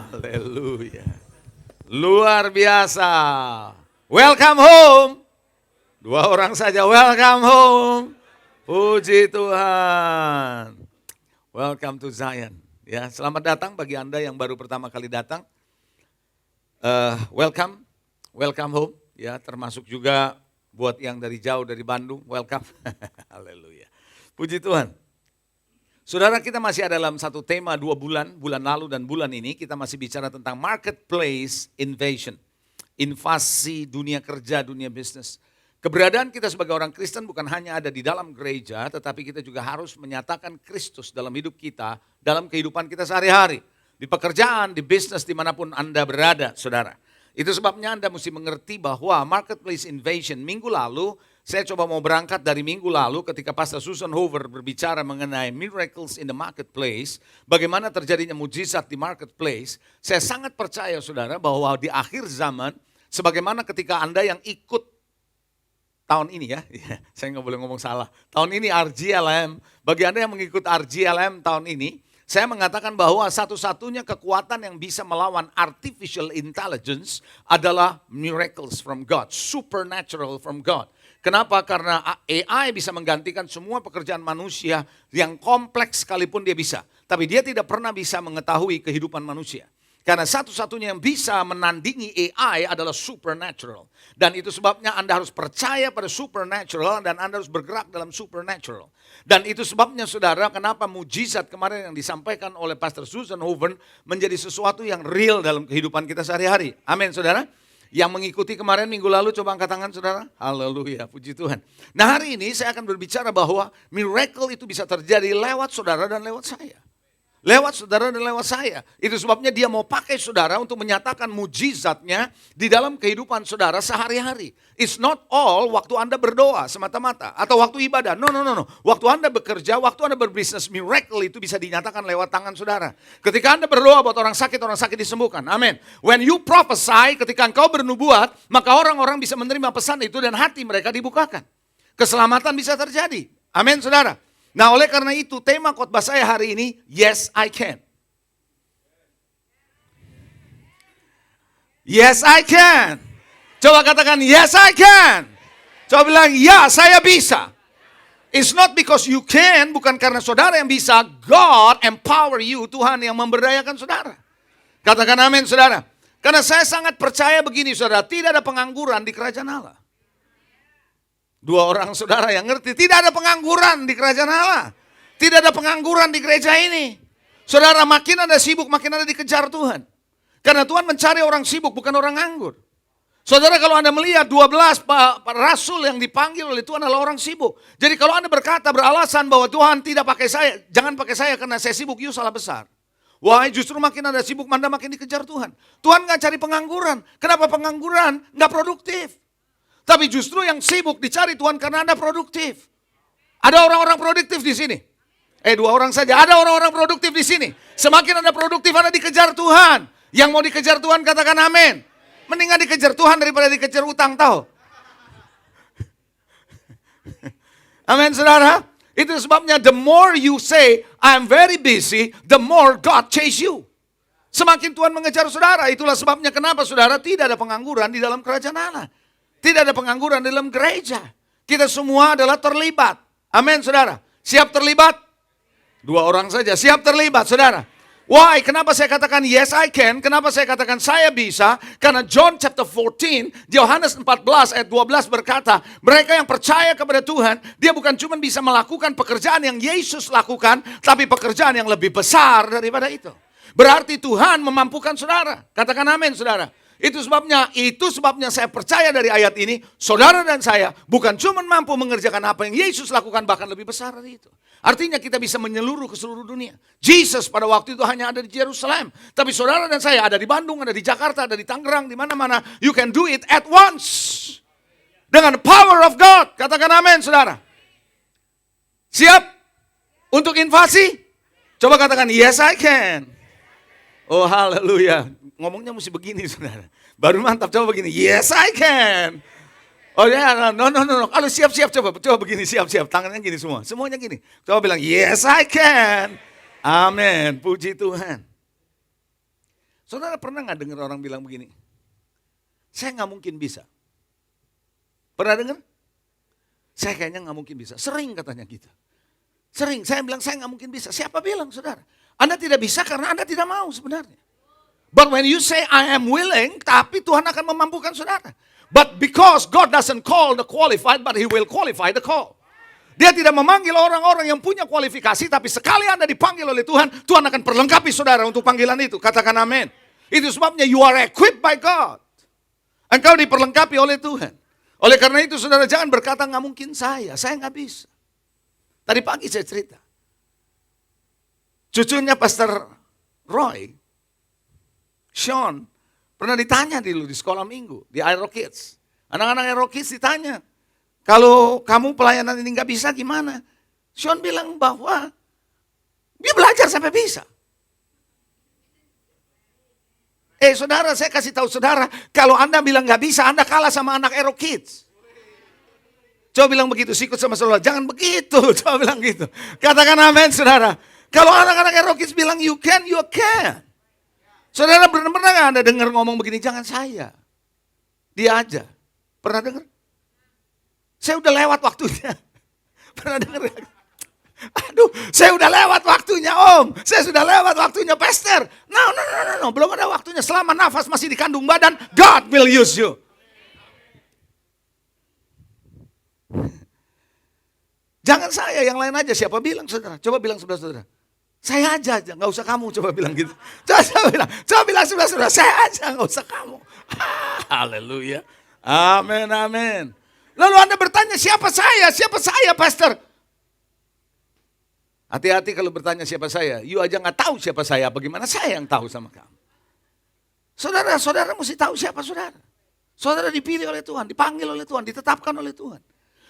Haleluya. Luar biasa. Welcome home. Dua orang saja, welcome home. Puji Tuhan. Welcome to Zion. Ya, selamat datang bagi Anda yang baru pertama kali datang. Welcome home. Ya, termasuk juga buat yang dari jauh dari Bandung, welcome. Haleluya. Puji Tuhan. Saudara, kita masih ada dalam satu tema 2 bulan, bulan lalu dan bulan ini kita masih bicara tentang marketplace invasion. Invasi dunia kerja, dunia bisnis. Keberadaan kita sebagai orang Kristen bukan hanya ada di dalam gereja, tetapi kita juga harus menyatakan Kristus dalam hidup kita, dalam kehidupan kita sehari-hari. Di pekerjaan, di bisnis, dimanapun Anda berada, saudara. Itu sebabnya Anda mesti mengerti bahwa marketplace invasion minggu lalu, saya coba mau berangkat dari minggu lalu ketika Pastor Susan Hoover berbicara mengenai miracles in the marketplace, bagaimana terjadinya mujizat di marketplace. Saya sangat percaya saudara bahwa di akhir zaman, sebagaimana ketika Anda yang ikut tahun ini ya, saya nggak boleh ngomong salah, tahun ini RGLM, bagi Anda yang mengikut RGLM tahun ini, saya mengatakan bahwa satu-satunya kekuatan yang bisa melawan artificial intelligence adalah miracles from God, supernatural from God. Kenapa? Karena AI bisa menggantikan semua pekerjaan manusia yang kompleks sekalipun dia bisa. Tapi dia tidak pernah bisa mengetahui kehidupan manusia. Karena satu-satunya yang bisa menandingi AI adalah supernatural. Dan itu sebabnya Anda harus percaya pada supernatural dan Anda harus bergerak dalam supernatural. Dan itu sebabnya saudara, kenapa mujizat kemarin yang disampaikan oleh Pastor Susan Hoover menjadi sesuatu yang real dalam kehidupan kita sehari-hari. Amin saudara. Yang mengikuti kemarin minggu lalu, coba angkat tangan saudara. Haleluya, puji Tuhan. Nah hari ini saya akan berbicara bahwa miracle itu bisa terjadi lewat saudara dan lewat saya. Lewat saudara dan lewat saya. Itu sebabnya dia mau pakai saudara untuk menyatakan mujizatnya di dalam kehidupan saudara sehari-hari. It's not all waktu Anda berdoa semata-mata atau waktu ibadah. No. Waktu Anda bekerja, waktu Anda berbisnis, miracle itu bisa dinyatakan lewat tangan saudara. Ketika Anda berdoa buat orang sakit disembuhkan. Amin. When you prophesy, ketika engkau bernubuat, maka orang-orang bisa menerima pesan itu dan hati mereka dibukakan. Keselamatan bisa terjadi. Amin saudara. Nah oleh karena itu tema khotbah saya hari ini, Yes I Can. Yes I can. Coba katakan Yes I can. Coba bilang ya saya bisa. It's not because you can, bukan karena saudara yang bisa. God empower you, Tuhan yang memberdayakan saudara. Katakan amin saudara. Karena saya sangat percaya begini saudara, tidak ada pengangguran di kerajaan Allah. 2 orang saudara yang ngerti, tidak ada pengangguran di kerajaan Allah. Tidak ada pengangguran di gereja ini. Saudara, makin Anda sibuk, makin Anda dikejar Tuhan. Karena Tuhan mencari orang sibuk, bukan orang nganggur. Saudara, kalau Anda melihat 12 rasul yang dipanggil oleh Tuhan adalah orang sibuk. Jadi kalau Anda berkata, beralasan bahwa Tuhan tidak pakai saya, jangan pakai saya karena saya sibuk, you salah besar. Wah, justru makin Anda sibuk, Anda makin dikejar Tuhan. Tuhan gak cari pengangguran. Kenapa pengangguran? Gak produktif. Tapi justru yang sibuk dicari Tuhan karena Anda produktif. Ada orang-orang produktif di sini. 2 orang saja. Ada orang-orang produktif di sini. Semakin Anda produktif, Anda dikejar Tuhan. Yang mau dikejar Tuhan katakan amin. Mendingan dikejar Tuhan daripada dikejar utang, tahu? Amin saudara. Itu sebabnya the more you say, I'm very busy, the more God chase you. Semakin Tuhan mengejar saudara. Itulah sebabnya kenapa saudara tidak ada pengangguran di dalam kerajaan Allah. Tidak ada pengangguran dalam gereja. Kita semua adalah terlibat. Amin saudara. Siap terlibat? 2 orang saja. Siap terlibat saudara. Why? Kenapa saya katakan yes I can? Kenapa saya katakan saya bisa? Karena John chapter 14, Yohanes 14 ayat 12 berkata, mereka yang percaya kepada Tuhan, dia bukan cuma bisa melakukan pekerjaan yang Yesus lakukan, tapi pekerjaan yang lebih besar daripada itu. Berarti Tuhan memampukan saudara. Katakan amin saudara. Itu sebabnya saya percaya dari ayat ini, saudara dan saya bukan cuma mampu mengerjakan apa yang Yesus lakukan, bahkan lebih besar dari itu. Artinya kita bisa menyeluruh ke seluruh dunia. Jesus pada waktu itu hanya ada di Yerusalem. Tapi saudara dan saya ada di Bandung, ada di Jakarta, ada di Tangerang, di mana-mana. You can do it at once. Dengan the power of God. Katakan amin saudara. Siap untuk invasi? Coba katakan yes I can. Oh haleluya. Ngomongnya mesti begini saudara. Baru mantap, coba begini. Yes I can. Oh ya, no. Kalau siap-siap coba begini, siap-siap. Tangannya gini semua. Semuanya gini. Coba bilang yes I can. Amin. Puji Tuhan. Saudara pernah nggak dengar orang bilang begini? Saya nggak mungkin bisa. Pernah dengar? Saya kayaknya nggak mungkin bisa. Sering katanya gitu. Sering, saya bilang saya nggak mungkin bisa. Siapa bilang, saudara? Anda tidak bisa karena Anda tidak mau sebenarnya. But when you say I am willing, tapi Tuhan akan memampukan saudara. But because God doesn't call the qualified, but He will qualify the call. Dia tidak memanggil orang-orang yang punya kualifikasi, tapi sekali Anda dipanggil oleh Tuhan, Tuhan akan perlengkapi saudara untuk panggilan itu. Katakan amin. Itu sebabnya you are equipped by God. Engkau diperlengkapi oleh Tuhan. Oleh karena itu saudara jangan berkata nggak mungkin saya nggak bisa. Tadi pagi saya cerita. Cucunya Pastor Roy, Sean, pernah ditanya dulu di sekolah minggu, di Aero Kids. Anak-anak Aero Kids ditanya, kalau kamu pelayanan ini nggak bisa gimana? Sean bilang bahwa dia belajar sampai bisa. Saudara, saya kasih tahu saudara, kalau Anda bilang nggak bisa, Anda kalah sama anak Aero Kids. Coba bilang begitu, sikut sama saudara, jangan begitu, coba bilang gitu. Katakan amin saudara. Kalau anak-anak Aero Kids bilang you can. Saudara pernah nggak Anda dengar ngomong begini, jangan saya. Dia aja. Pernah dengar? Saya udah lewat waktunya. Pernah dengar? Aduh, saya udah lewat waktunya Om. Saya sudah lewat waktunya Pastor. No. Belum ada waktunya. Selama nafas masih di kandung badan, God will use you. Jangan saya, yang lain aja. Siapa bilang saudara? Coba bilang sebelah saudara. Saya aja, nggak usah kamu. Coba bilang gitu. Coba bilang sebelah saudara. Saya aja, nggak usah kamu. Haleluya. Amin. Lalu Anda bertanya, siapa saya? Siapa saya, Pastor? Hati-hati kalau bertanya siapa saya. You aja nggak tahu siapa saya. Bagaimana saya yang tahu sama kamu? Saudara mesti tahu siapa saudara. Saudara dipilih oleh Tuhan, dipanggil oleh Tuhan, ditetapkan oleh Tuhan.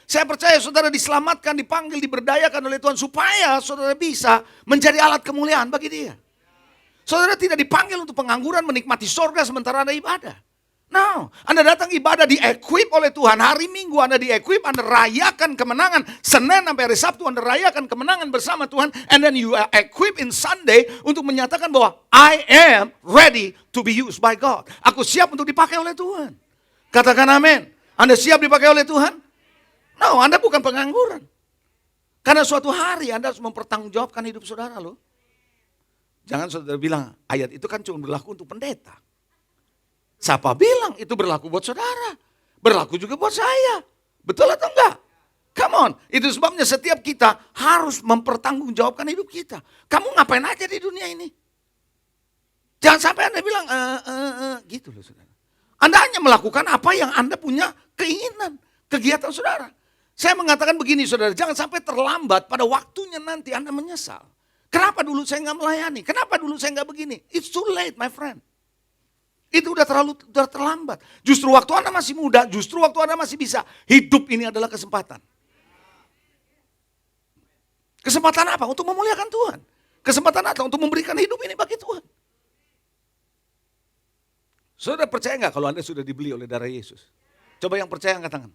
Saya percaya saudara diselamatkan, dipanggil, diberdayakan oleh Tuhan supaya saudara bisa menjadi alat kemuliaan bagi Dia. Saudara tidak dipanggil untuk pengangguran, menikmati sorga sementara Anda ibadah. No, Anda datang ibadah di-equip oleh Tuhan. Hari Minggu Anda di-equip, Anda rayakan kemenangan. Senin sampai hari Sabtu Anda rayakan kemenangan bersama Tuhan. And then you are equipped in Sunday untuk menyatakan bahwa I am ready to be used by God. Aku siap untuk dipakai oleh Tuhan. Katakan amin. Anda siap dipakai oleh Tuhan? No, Anda bukan pengangguran. Karena suatu hari Anda harus mempertanggungjawabkan hidup saudara loh. Jangan saudara bilang, ayat itu kan cuma berlaku untuk pendeta. Siapa bilang itu berlaku buat saudara? Berlaku juga buat saya. Betul atau enggak? Come on. Itu sebabnya setiap kita harus mempertanggungjawabkan hidup kita. Kamu ngapain aja di dunia ini? Jangan sampai Anda bilang, gitu loh saudara. Anda hanya melakukan apa yang Anda punya keinginan. Kegiatan saudara. Saya mengatakan begini saudara, jangan sampai terlambat pada waktunya nanti Anda menyesal. Kenapa dulu saya nggak melayani? Kenapa dulu saya nggak begini? It's too late my friend. Itu udah terlambat. Justru waktu Anda masih muda, justru waktu Anda masih bisa. Hidup ini adalah kesempatan. Kesempatan apa? Untuk memuliakan Tuhan. Kesempatan apa? Untuk memberikan hidup ini bagi Tuhan. Saudara percaya nggak kalau Anda sudah dibeli oleh darah Yesus? Coba yang percaya angkat tangan.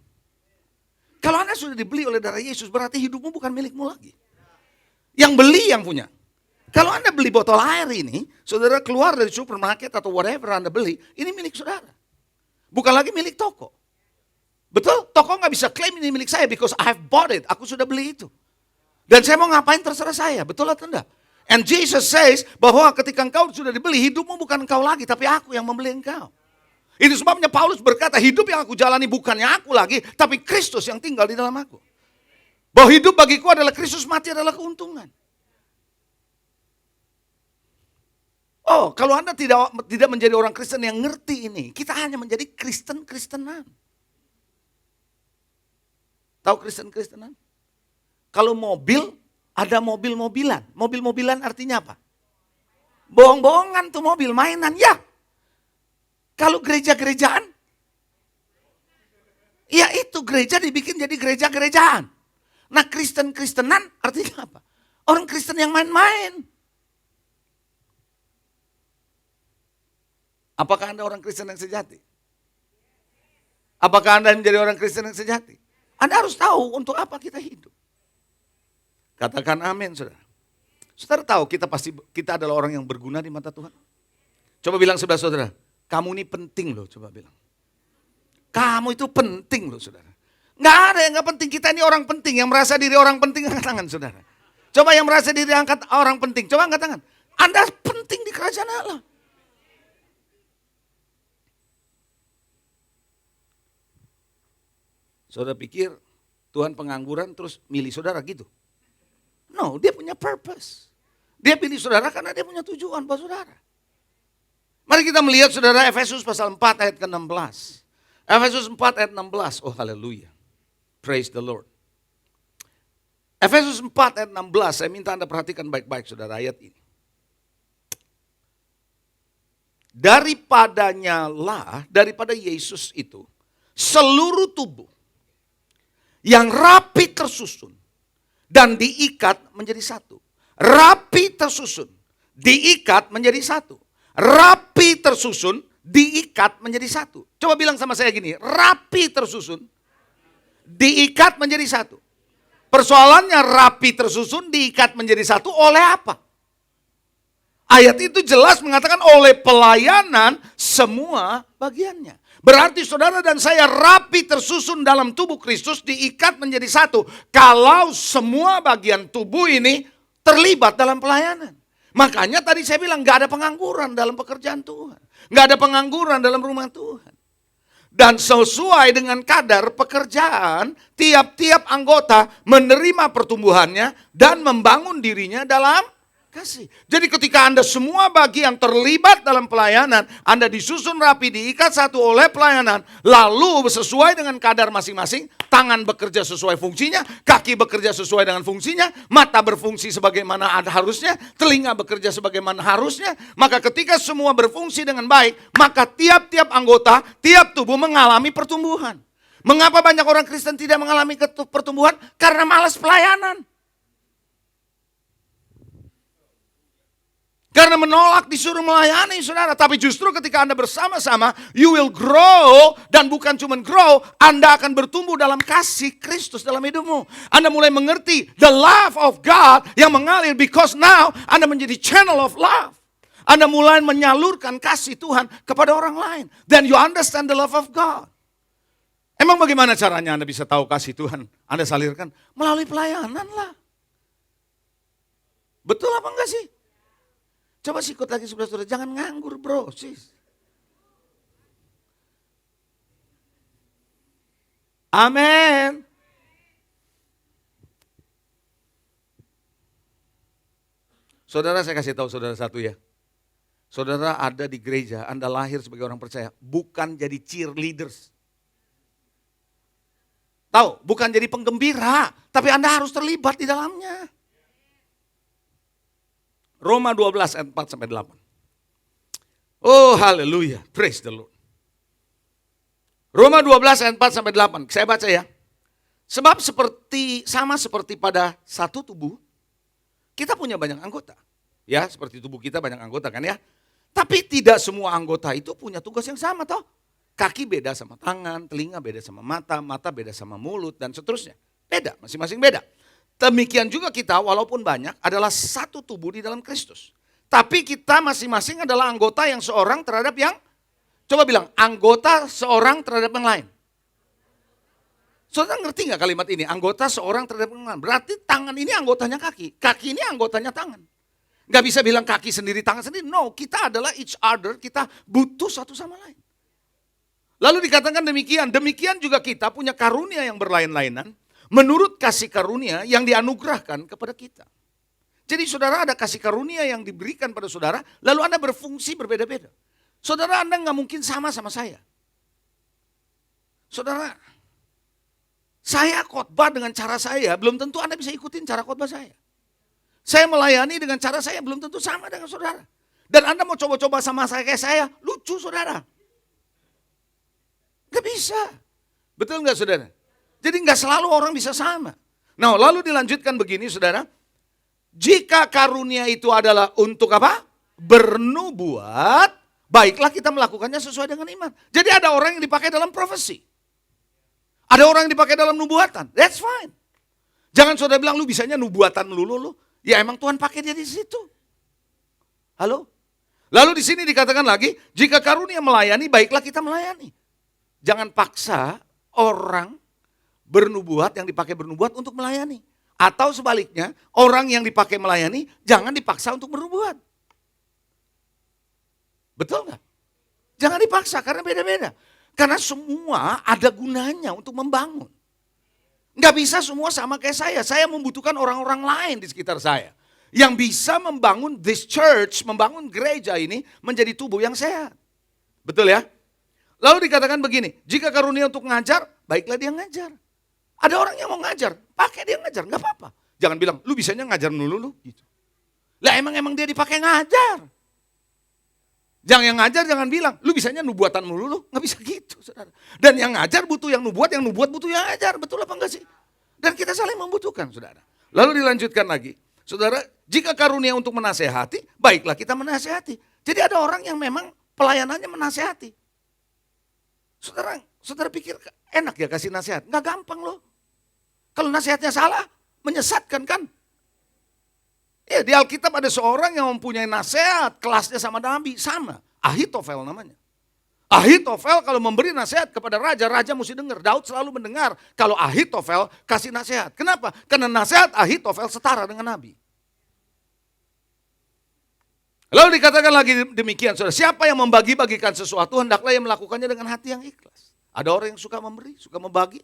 Kalau Anda sudah dibeli oleh darah Yesus, berarti hidupmu bukan milikmu lagi. Yang beli yang punya. Kalau Anda beli botol air ini, saudara keluar dari supermarket atau whatever Anda beli, ini milik saudara. Bukan lagi milik toko. Betul? Toko nggak bisa klaim ini milik saya because I have bought it. Aku sudah beli itu. Dan saya mau ngapain terserah saya. Betul atau enggak? And Jesus says bahwa ketika engkau sudah dibeli, hidupmu bukan engkau lagi, tapi aku yang membeli engkau. Itu sebabnya Paulus berkata, hidup yang aku jalani bukannya aku lagi, tapi Kristus yang tinggal di dalam aku. Bahwa hidup bagiku adalah Kristus, mati adalah keuntungan. Oh, kalau Anda tidak menjadi orang Kristen yang ngerti ini, kita hanya menjadi Kristen-Kristenan. Tahu Kristen-Kristenan? Kalau mobil, ada mobil-mobilan. Mobil-mobilan artinya apa? Bohong-bohongan tuh mobil, mainan. Ya. Kalau gereja-gerejaan, ya itu gereja dibikin jadi gereja-gerejaan. Nah Kristen-Kristenan artinya apa? Orang Kristen yang main-main. Apakah Anda orang Kristen yang sejati? Apakah Anda menjadi orang Kristen yang sejati? Anda harus tahu untuk apa kita hidup. Katakan amin, saudara. Saudara tahu kita adalah orang yang berguna di mata Tuhan. Coba bilang sebelah saudara, kamu ini penting loh, coba bilang. Kamu itu penting loh saudara. Nggak ada yang nggak penting, kita ini orang penting. Yang merasa diri orang penting, angkat tangan saudara. Coba yang merasa diri angkat orang penting, coba angkat tangan. Anda penting di kerajaan Allah. Saudara pikir Tuhan pengangguran terus milih saudara gitu? No, dia punya purpose. Dia pilih saudara karena dia punya tujuan buat saudara. Mari kita melihat saudara Efesus pasal 4 ayat ke-16. Efesus 4 ayat 16. Oh haleluya. Praise the Lord. Efesus 4 ayat 16. Saya minta Anda perhatikan baik-baik saudara ayat ini. Daripada Yesus itu, seluruh tubuh yang rapi tersusun dan diikat menjadi satu. Rapi tersusun, diikat menjadi satu. Rapi tersusun, diikat menjadi satu. Coba bilang sama saya gini, rapi tersusun, diikat menjadi satu. Persoalannya rapi tersusun, diikat menjadi satu oleh apa? Ayat itu jelas mengatakan oleh pelayanan semua bagiannya. Berarti saudara dan saya rapi tersusun dalam tubuh Kristus, diikat menjadi satu. Kalau semua bagian tubuh ini terlibat dalam pelayanan. Makanya tadi saya bilang gak ada pengangguran dalam pekerjaan Tuhan. Gak ada pengangguran dalam rumah Tuhan. Dan sesuai dengan kadar pekerjaan, tiap-tiap anggota menerima pertumbuhannya dan membangun dirinya dalam kasih. Jadi ketika Anda semua bagian terlibat dalam pelayanan, Anda disusun rapi, diikat satu oleh pelayanan, lalu sesuai dengan kadar masing-masing, tangan bekerja sesuai fungsinya, kaki bekerja sesuai dengan fungsinya, mata berfungsi sebagaimana harusnya, telinga bekerja sebagaimana harusnya, maka ketika semua berfungsi dengan baik, maka tiap-tiap anggota, tiap tubuh mengalami pertumbuhan. Mengapa banyak orang Kristen tidak mengalami pertumbuhan? Karena malas pelayanan. Karena menolak disuruh melayani saudara. Tapi justru ketika Anda bersama-sama, you will grow. Dan bukan cuma grow, Anda akan bertumbuh dalam kasih Kristus dalam hidupmu. Anda mulai mengerti the love of God yang mengalir. Because now Anda menjadi channel of love. Anda mulai menyalurkan kasih Tuhan kepada orang lain. Then you understand the love of God. Emang bagaimana caranya Anda bisa tahu kasih Tuhan Anda salurkan? Melalui pelayanan lah. Betul apa enggak sih? Coba sikut lagi sebelah saudara, jangan nganggur bro, sis. Amin. Saudara, saya kasih tahu saudara satu ya. Saudara ada di gereja, Anda lahir sebagai orang percaya, bukan jadi cheerleaders. Tahu, bukan jadi penggembira, tapi Anda harus terlibat di dalamnya. Roma 12 ayat 4 sampai 8. Oh haleluya, praise the Lord. Roma 12 ayat 4 sampai 8. Saya baca ya. Sebab sama seperti pada satu tubuh, kita punya banyak anggota. Ya, seperti tubuh kita banyak anggota kan ya. Tapi tidak semua anggota itu punya tugas yang sama toh. Kaki beda sama tangan, telinga beda sama mata, mata beda sama mulut dan seterusnya. Beda, masing-masing beda. Demikian juga kita walaupun banyak adalah satu tubuh di dalam Kristus. Tapi kita masing-masing adalah anggota yang seorang terhadap yang, coba bilang, anggota seorang terhadap yang lain. Saudara ngerti gak kalimat ini? Anggota seorang terhadap yang lain. Berarti tangan ini anggotanya kaki. Kaki ini anggotanya tangan. Gak bisa bilang kaki sendiri, tangan sendiri. No, kita adalah each other, kita butuh satu sama lain. Lalu dikatakan demikian juga kita punya karunia yang berlain-lainan. Menurut kasih karunia yang dianugerahkan kepada kita. Jadi saudara ada kasih karunia yang diberikan pada saudara, lalu Anda berfungsi berbeda-beda. Saudara Anda nggak mungkin sama saya. Saudara, saya khotbah dengan cara saya, belum tentu Anda bisa ikutin cara khotbah saya. Saya melayani dengan cara saya, belum tentu sama dengan saudara. Dan Anda mau coba-coba sama saya kayak saya, lucu saudara. Gak bisa. Betul nggak saudara? Jadi nggak selalu orang bisa sama. Nah lalu dilanjutkan begini saudara. Jika karunia itu adalah untuk apa? Bernubuat. Baiklah kita melakukannya sesuai dengan iman. Jadi ada orang yang dipakai dalam profesi. Ada orang yang dipakai dalam nubuatan. That's fine. Jangan saudara bilang lu bisanya nubuatan lu. Ya emang Tuhan pakai dia di situ. Halo? Lalu di sini dikatakan lagi, jika karunia melayani, baiklah kita melayani. Jangan paksa orang bernubuat yang dipakai bernubuat untuk melayani. Atau sebaliknya, orang yang dipakai melayani, jangan dipaksa untuk bernubuat. Betul nggak? Jangan dipaksa karena beda-beda. Karena semua ada gunanya untuk membangun. Nggak bisa semua sama kayak saya. Saya membutuhkan orang-orang lain di sekitar saya. Yang bisa membangun this church, membangun gereja ini menjadi tubuh yang sehat. Betul ya? Lalu dikatakan begini, jika karunia untuk ngajar, baiklah dia ngajar. Ada orang yang mau ngajar, pakai dia ngajar, nggak apa-apa. Jangan bilang, lu bisanya ngajar dulu lu. Gitu. Lah emang dia dipakai ngajar. Jangan yang ngajar jangan bilang, lu bisanya nubuatan mulu lu. Nggak bisa gitu, saudara. Dan yang ngajar butuh yang nubuat butuh yang ngajar. Betul apa enggak sih? Dan kita saling membutuhkan, saudara. Lalu dilanjutkan lagi. Saudara, jika karunia untuk menasehati, baiklah kita menasehati. Jadi ada orang yang memang pelayanannya menasehati. Saudara pikir enak ya kasih nasihat? Nggak gampang loh. Kalau nasihatnya salah, menyesatkan kan? Ya, di Alkitab ada seorang yang mempunyai nasihat, kelasnya sama Nabi, sama. Ahitofel namanya. Ahitofel kalau memberi nasihat kepada raja, raja mesti dengar. Daud selalu mendengar kalau Ahitofel kasih nasihat. Kenapa? Karena nasihat Ahitofel setara dengan Nabi. Lalu dikatakan lagi demikian, saudara, siapa yang membagi-bagikan sesuatu, hendaklah yang melakukannya dengan hati yang ikhlas. Ada orang yang suka memberi, suka membagi.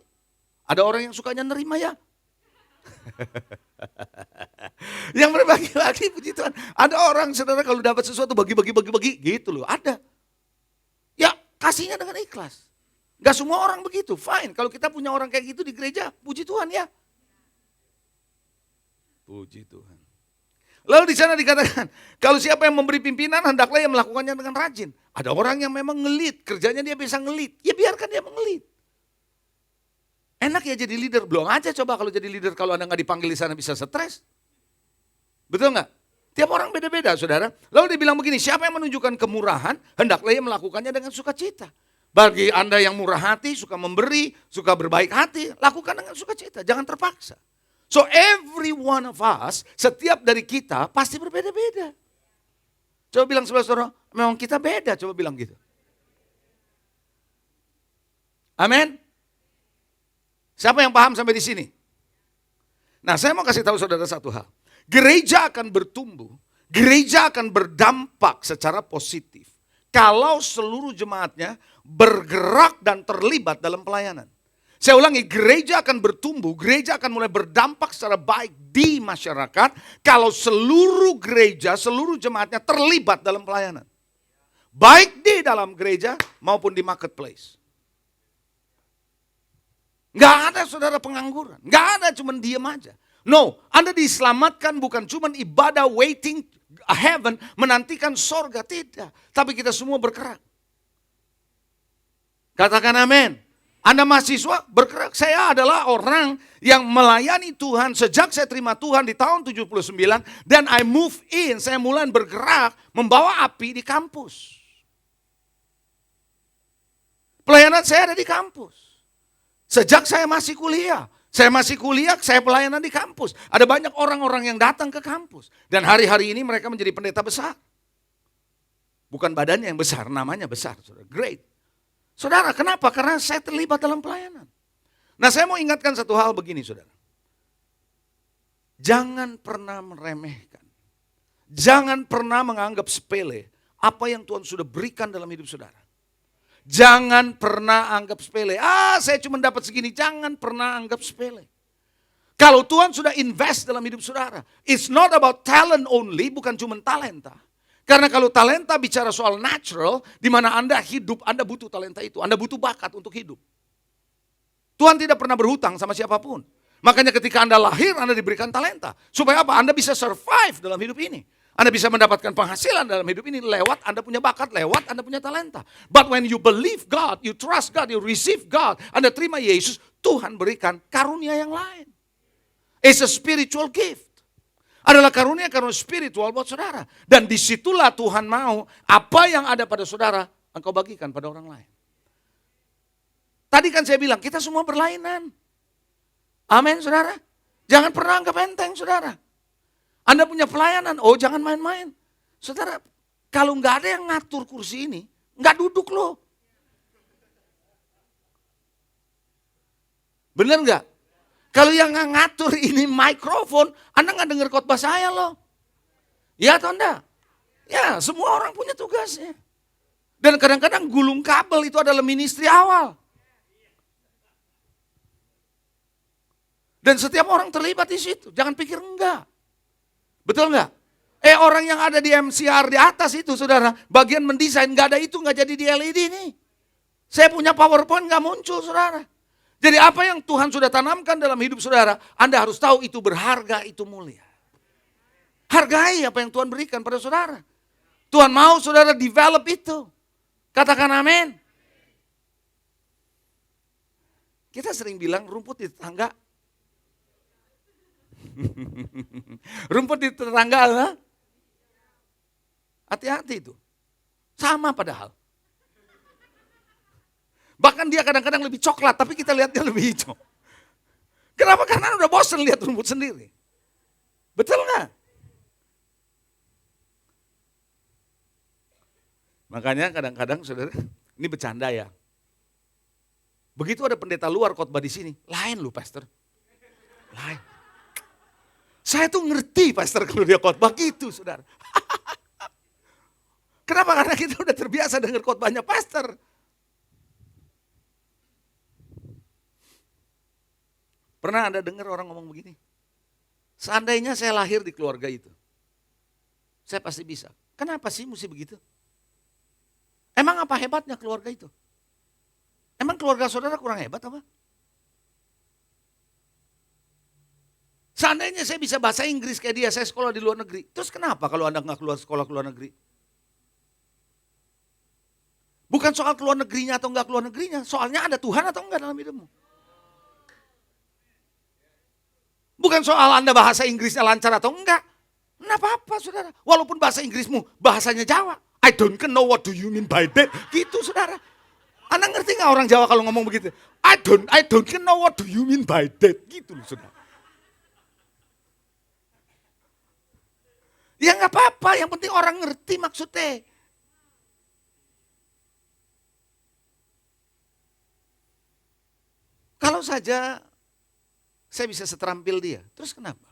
Ada orang yang sukanya nerima ya. Yang berbagi-bagi, puji Tuhan. Ada orang, saudara, kalau dapat sesuatu bagi-bagi gitu loh, ada. Ya, kasihnya dengan ikhlas. Gak semua orang begitu, fine. Kalau kita punya orang kayak gitu di gereja, puji Tuhan ya. Puji Tuhan. Lalu di sana dikatakan, kalau siapa yang memberi pimpinan, hendaklah yang melakukannya dengan rajin. Ada orang yang memang ngelit, kerjanya dia bisa ngelit. Ya biarkan dia mengelit. Enak ya jadi leader, belum aja coba kalau jadi leader kalau Anda nggak dipanggil di sana bisa stres. Betul nggak? Tiap orang beda-beda, saudara. Lalu dia bilang begini, siapa yang menunjukkan kemurahan, hendaklah ia melakukannya dengan sukacita. Bagi Anda yang murah hati, suka memberi, suka berbaik hati, lakukan dengan sukacita, jangan terpaksa. So every one of us, setiap dari kita pasti berbeda-beda. Coba bilang sebelah saudara, memang kita beda, coba bilang gitu. Amin. Siapa yang paham sampai di sini? Nah, saya mau kasih tahu saudara satu hal. Gereja akan bertumbuh, gereja akan berdampak secara positif kalau seluruh jemaatnya bergerak dan terlibat dalam pelayanan. Saya ulangi, gereja akan bertumbuh, gereja akan mulai berdampak secara baik di masyarakat kalau seluruh gereja, seluruh jemaatnya terlibat dalam pelayanan. Baik di dalam gereja maupun di marketplace. Nggak ada saudara pengangguran, nggak ada cuman diem aja. No, Anda diselamatkan bukan cuman ibadah waiting heaven, menantikan sorga, tidak. Tapi kita semua bergerak. Katakan amin. Anda mahasiswa bergerak, saya adalah orang yang melayani Tuhan sejak saya terima Tuhan di tahun 79. Dan I move in, saya mulai bergerak membawa api di kampus. Pelayanan saya ada di kampus. Sejak saya masih kuliah, saya pelayanan di kampus. Ada banyak orang-orang yang datang ke kampus. Dan hari-hari ini mereka menjadi pendeta besar. Bukan badannya yang besar, namanya besar. Great. Saudara, kenapa? Karena saya terlibat dalam pelayanan. Nah, saya mau ingatkan satu hal begini, saudara. Jangan pernah meremehkan. Jangan pernah menganggap sepele apa yang Tuhan sudah berikan dalam hidup saudara. Jangan pernah anggap sepele. Saya cuma dapat segini. Jangan pernah anggap sepele. Kalau Tuhan sudah invest dalam hidup saudara, it's not about talent only, bukan cuma talenta. Karena kalau talenta bicara soal natural, di mana Anda hidup, Anda butuh talenta itu. Anda butuh bakat untuk hidup. Tuhan tidak pernah berhutang sama siapapun. Makanya ketika Anda lahir, Anda diberikan talenta. Supaya apa? Anda bisa survive dalam hidup ini. Anda bisa mendapatkan penghasilan dalam hidup ini lewat Anda punya bakat, lewat Anda punya talenta. But when you believe God, you trust God, you receive God, Anda terima Yesus, Tuhan berikan karunia yang lain. It's a spiritual gift. Adalah karunia spiritual buat saudara. Dan disitulah Tuhan mau apa yang ada pada saudara, engkau bagikan pada orang lain. Tadi kan saya bilang, kita semua berlainan. Amin saudara. Jangan pernah anggap enteng saudara. Anda punya pelayanan, jangan main-main. Saudara, Kalau nggak ada yang ngatur kursi ini, nggak duduk loh. Bener nggak? Kalau yang ngatur ini mikrofon, Anda nggak dengar khotbah saya loh. Ya atau enggak? Ya, semua orang punya tugasnya. Dan kadang-kadang gulung kabel itu adalah ministry awal. Dan setiap orang terlibat di situ. Jangan pikir enggak. Betul enggak? Orang yang ada di MCR di atas itu, saudara, bagian mendesain, nggak ada itu, nggak jadi di LED nih. Saya punya PowerPoint nggak muncul, saudara. Jadi apa yang Tuhan sudah tanamkan dalam hidup saudara, Anda harus tahu itu berharga, itu mulia. Hargai apa yang Tuhan berikan pada saudara. Tuhan mau saudara develop itu. Katakan amin. Kita sering bilang rumput di tetangga. Rumput di tetangga, hati-hati itu. Sama padahal. Bahkan dia kadang-kadang lebih coklat, tapi kita lihatnya lebih hijau. Kenapa? Karena udah bosan lihat rumput sendiri. Betul nggak? Makanya kadang-kadang saudara, ini bercanda ya. Begitu ada pendeta luar khotbah di sini, lain lu pastor. Lain. Saya tuh ngerti pastor kalau dia khotbah gitu, saudara. Kenapa? Karena kita udah terbiasa dengar khotbahnya pastor. Pernah Anda dengar orang ngomong begini? Seandainya saya lahir di keluarga itu, saya pasti bisa. Kenapa sih mesti begitu? Emang apa hebatnya keluarga itu? Emang keluarga saudara kurang hebat apa? Seandainya saya bisa bahasa Inggris kayak dia, saya sekolah di luar negeri. Terus kenapa kalau Anda nggak keluar sekolah ke luar negeri? Bukan soal keluar negerinya atau nggak keluar negerinya, soalnya ada Tuhan atau enggak dalam hidupmu. Bukan soal Anda bahasa Inggrisnya lancar atau enggak. Enggak apa-apa saudara. Walaupun bahasa Inggrismu bahasanya Jawa. I don't know what do you mean by that. Gitu saudara. Anda ngerti gak orang Jawa kalau ngomong begitu? I don't know what do you mean by that. Gitu loh saudara. Ya gak apa-apa. Yang penting orang ngerti maksudnya. Kalau saja saya bisa seterampil dia, terus kenapa?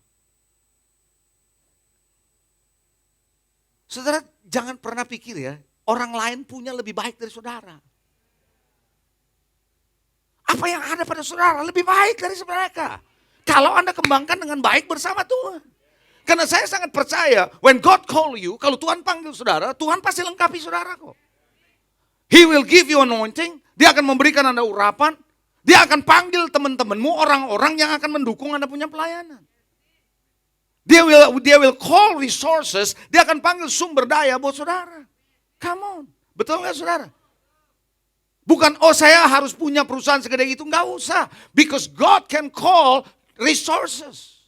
Saudara jangan pernah pikir ya, orang lain punya lebih baik dari saudara. Apa yang ada pada saudara lebih baik dari mereka. Kalau Anda kembangkan dengan baik bersama Tuhan. Karena saya sangat percaya, when God call you, kalau Tuhan panggil saudara, Tuhan pasti lengkapi saudara kok. He will give you anointing, dia akan memberikan Anda urapan, dia akan panggil teman-temanmu, orang-orang yang akan mendukung Anda punya pelayanan. Dia will call resources, dia akan panggil sumber daya buat saudara. Come on, betul nggak saudara? Bukan, saya harus punya perusahaan segede itu, nggak usah. Because God can call resources.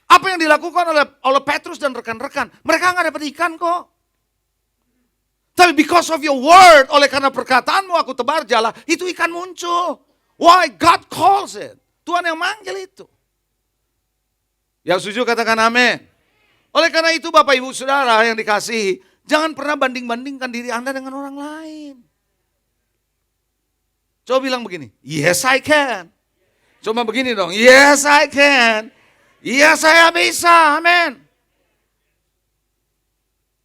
Apa yang dilakukan oleh Petrus dan rekan-rekan, mereka nggak dapat ikan kok. Tapi because of your word, oleh karena perkataanmu aku tebar jala, itu ikan muncul. Why? God calls it. Tuhan yang manggil itu. Yang setuju katakan amin. Oleh karena itu Bapak Ibu Saudara yang dikasihi, jangan pernah banding-bandingkan diri Anda dengan orang lain. Coba bilang begini, yes I can. Coba begini dong, yes I can. Iya saya bisa, amin.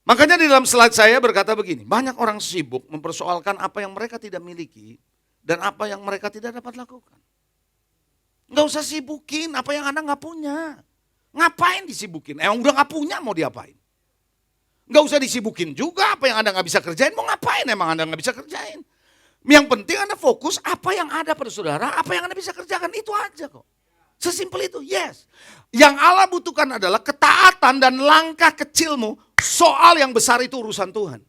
Makanya di dalam slide saya berkata begini, banyak orang sibuk mempersoalkan apa yang mereka tidak miliki dan apa yang mereka tidak dapat lakukan. Nggak usah sibukin apa yang Anda nggak punya. Ngapain disibukin? Emang udah nggak punya mau diapain? Nggak usah disibukin juga apa yang Anda nggak bisa kerjain, mau ngapain emang Anda nggak bisa kerjain. Yang penting Anda fokus apa yang ada pada saudara, apa yang Anda bisa kerjakan, itu aja kok. Sesimpel itu, yes. Yang Allah butuhkan adalah ketaatan dan langkah kecilmu. Soal yang besar itu urusan Tuhan.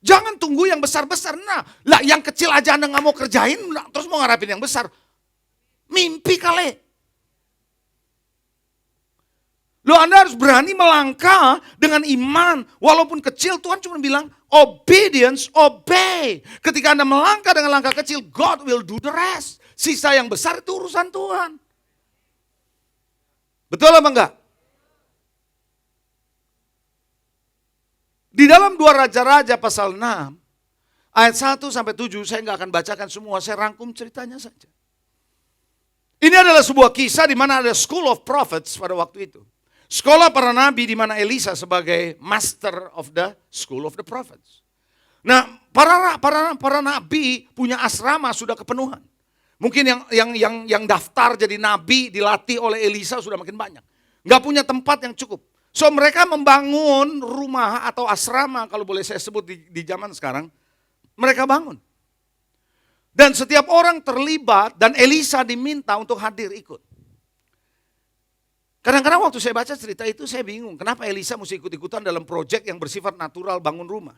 Jangan tunggu yang besar-besar. Nah, lah yang kecil aja Anda nggak mau kerjain, terus mau ngarapin yang besar. Mimpi kali. Loh Anda harus berani melangkah dengan iman. Walaupun kecil, Tuhan cuma bilang, obedience, obey. Ketika Anda melangkah dengan langkah kecil, God will do the rest. Sisa yang besar itu urusan Tuhan. Betul apa enggak? Di dalam 2 Raja-Raja pasal 6, ayat 1 sampai 7, saya nggak akan bacakan semua, saya rangkum ceritanya saja. Ini adalah sebuah kisah di mana ada School of Prophets pada waktu itu. Sekolah para nabi di mana Elisa sebagai master of the School of the Prophets. Nah, para nabi punya asrama sudah kepenuhan. Mungkin yang daftar jadi nabi dilatih oleh Elisa sudah makin banyak. Nggak punya tempat yang cukup. So mereka membangun rumah atau asrama kalau boleh saya sebut di zaman sekarang. Mereka bangun. Dan setiap orang terlibat dan Elisa diminta untuk hadir ikut. Kadang-kadang waktu saya baca cerita itu saya bingung. Kenapa Elisa mesti ikut-ikutan dalam proyek yang bersifat natural bangun rumah.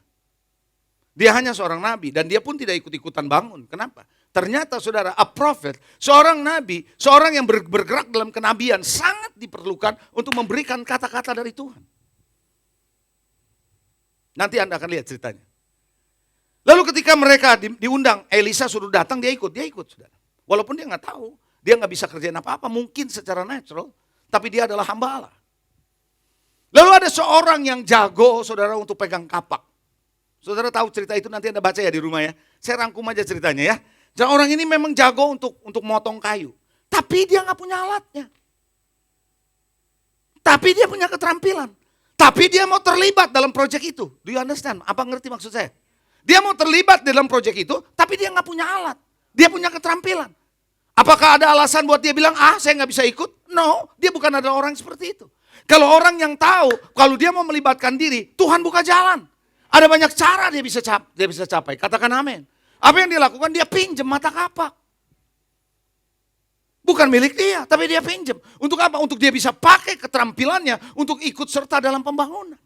Dia hanya seorang nabi dan dia pun tidak ikut-ikutan bangun. Kenapa? Ternyata saudara, a prophet, seorang nabi, seorang yang bergerak dalam kenabian sangat diperlukan untuk memberikan kata-kata dari Tuhan. Nanti Anda akan lihat ceritanya. Lalu ketika mereka diundang, Elisa suruh datang, dia ikut saudara. Walaupun dia nggak tahu, dia nggak bisa kerjain apa-apa, mungkin secara natural, tapi dia adalah hamba Allah. Lalu ada seorang yang jago saudara untuk pegang kapak. Saudara tahu cerita itu, nanti Anda baca ya di rumah ya. Saya rangkum aja ceritanya ya. Dan orang ini memang jago untuk motong kayu. Tapi dia nggak punya alatnya. Tapi dia punya keterampilan. Tapi dia mau terlibat dalam proyek itu. Do you understand? Apa ngerti maksud saya? Dia mau terlibat dalam proyek itu, tapi dia nggak punya alat. Dia punya keterampilan. Apakah ada alasan buat dia bilang, saya nggak bisa ikut? No, dia bukan ada orang seperti itu. Kalau orang yang tahu, kalau dia mau melibatkan diri, Tuhan buka jalan. Ada banyak cara dia bisa capai. Katakan amin. Apa yang dia lakukan? Dia pinjam mata kapak. Bukan milik dia, tapi dia pinjam. Untuk apa? Untuk dia bisa pakai keterampilannya untuk ikut serta dalam pembangunan.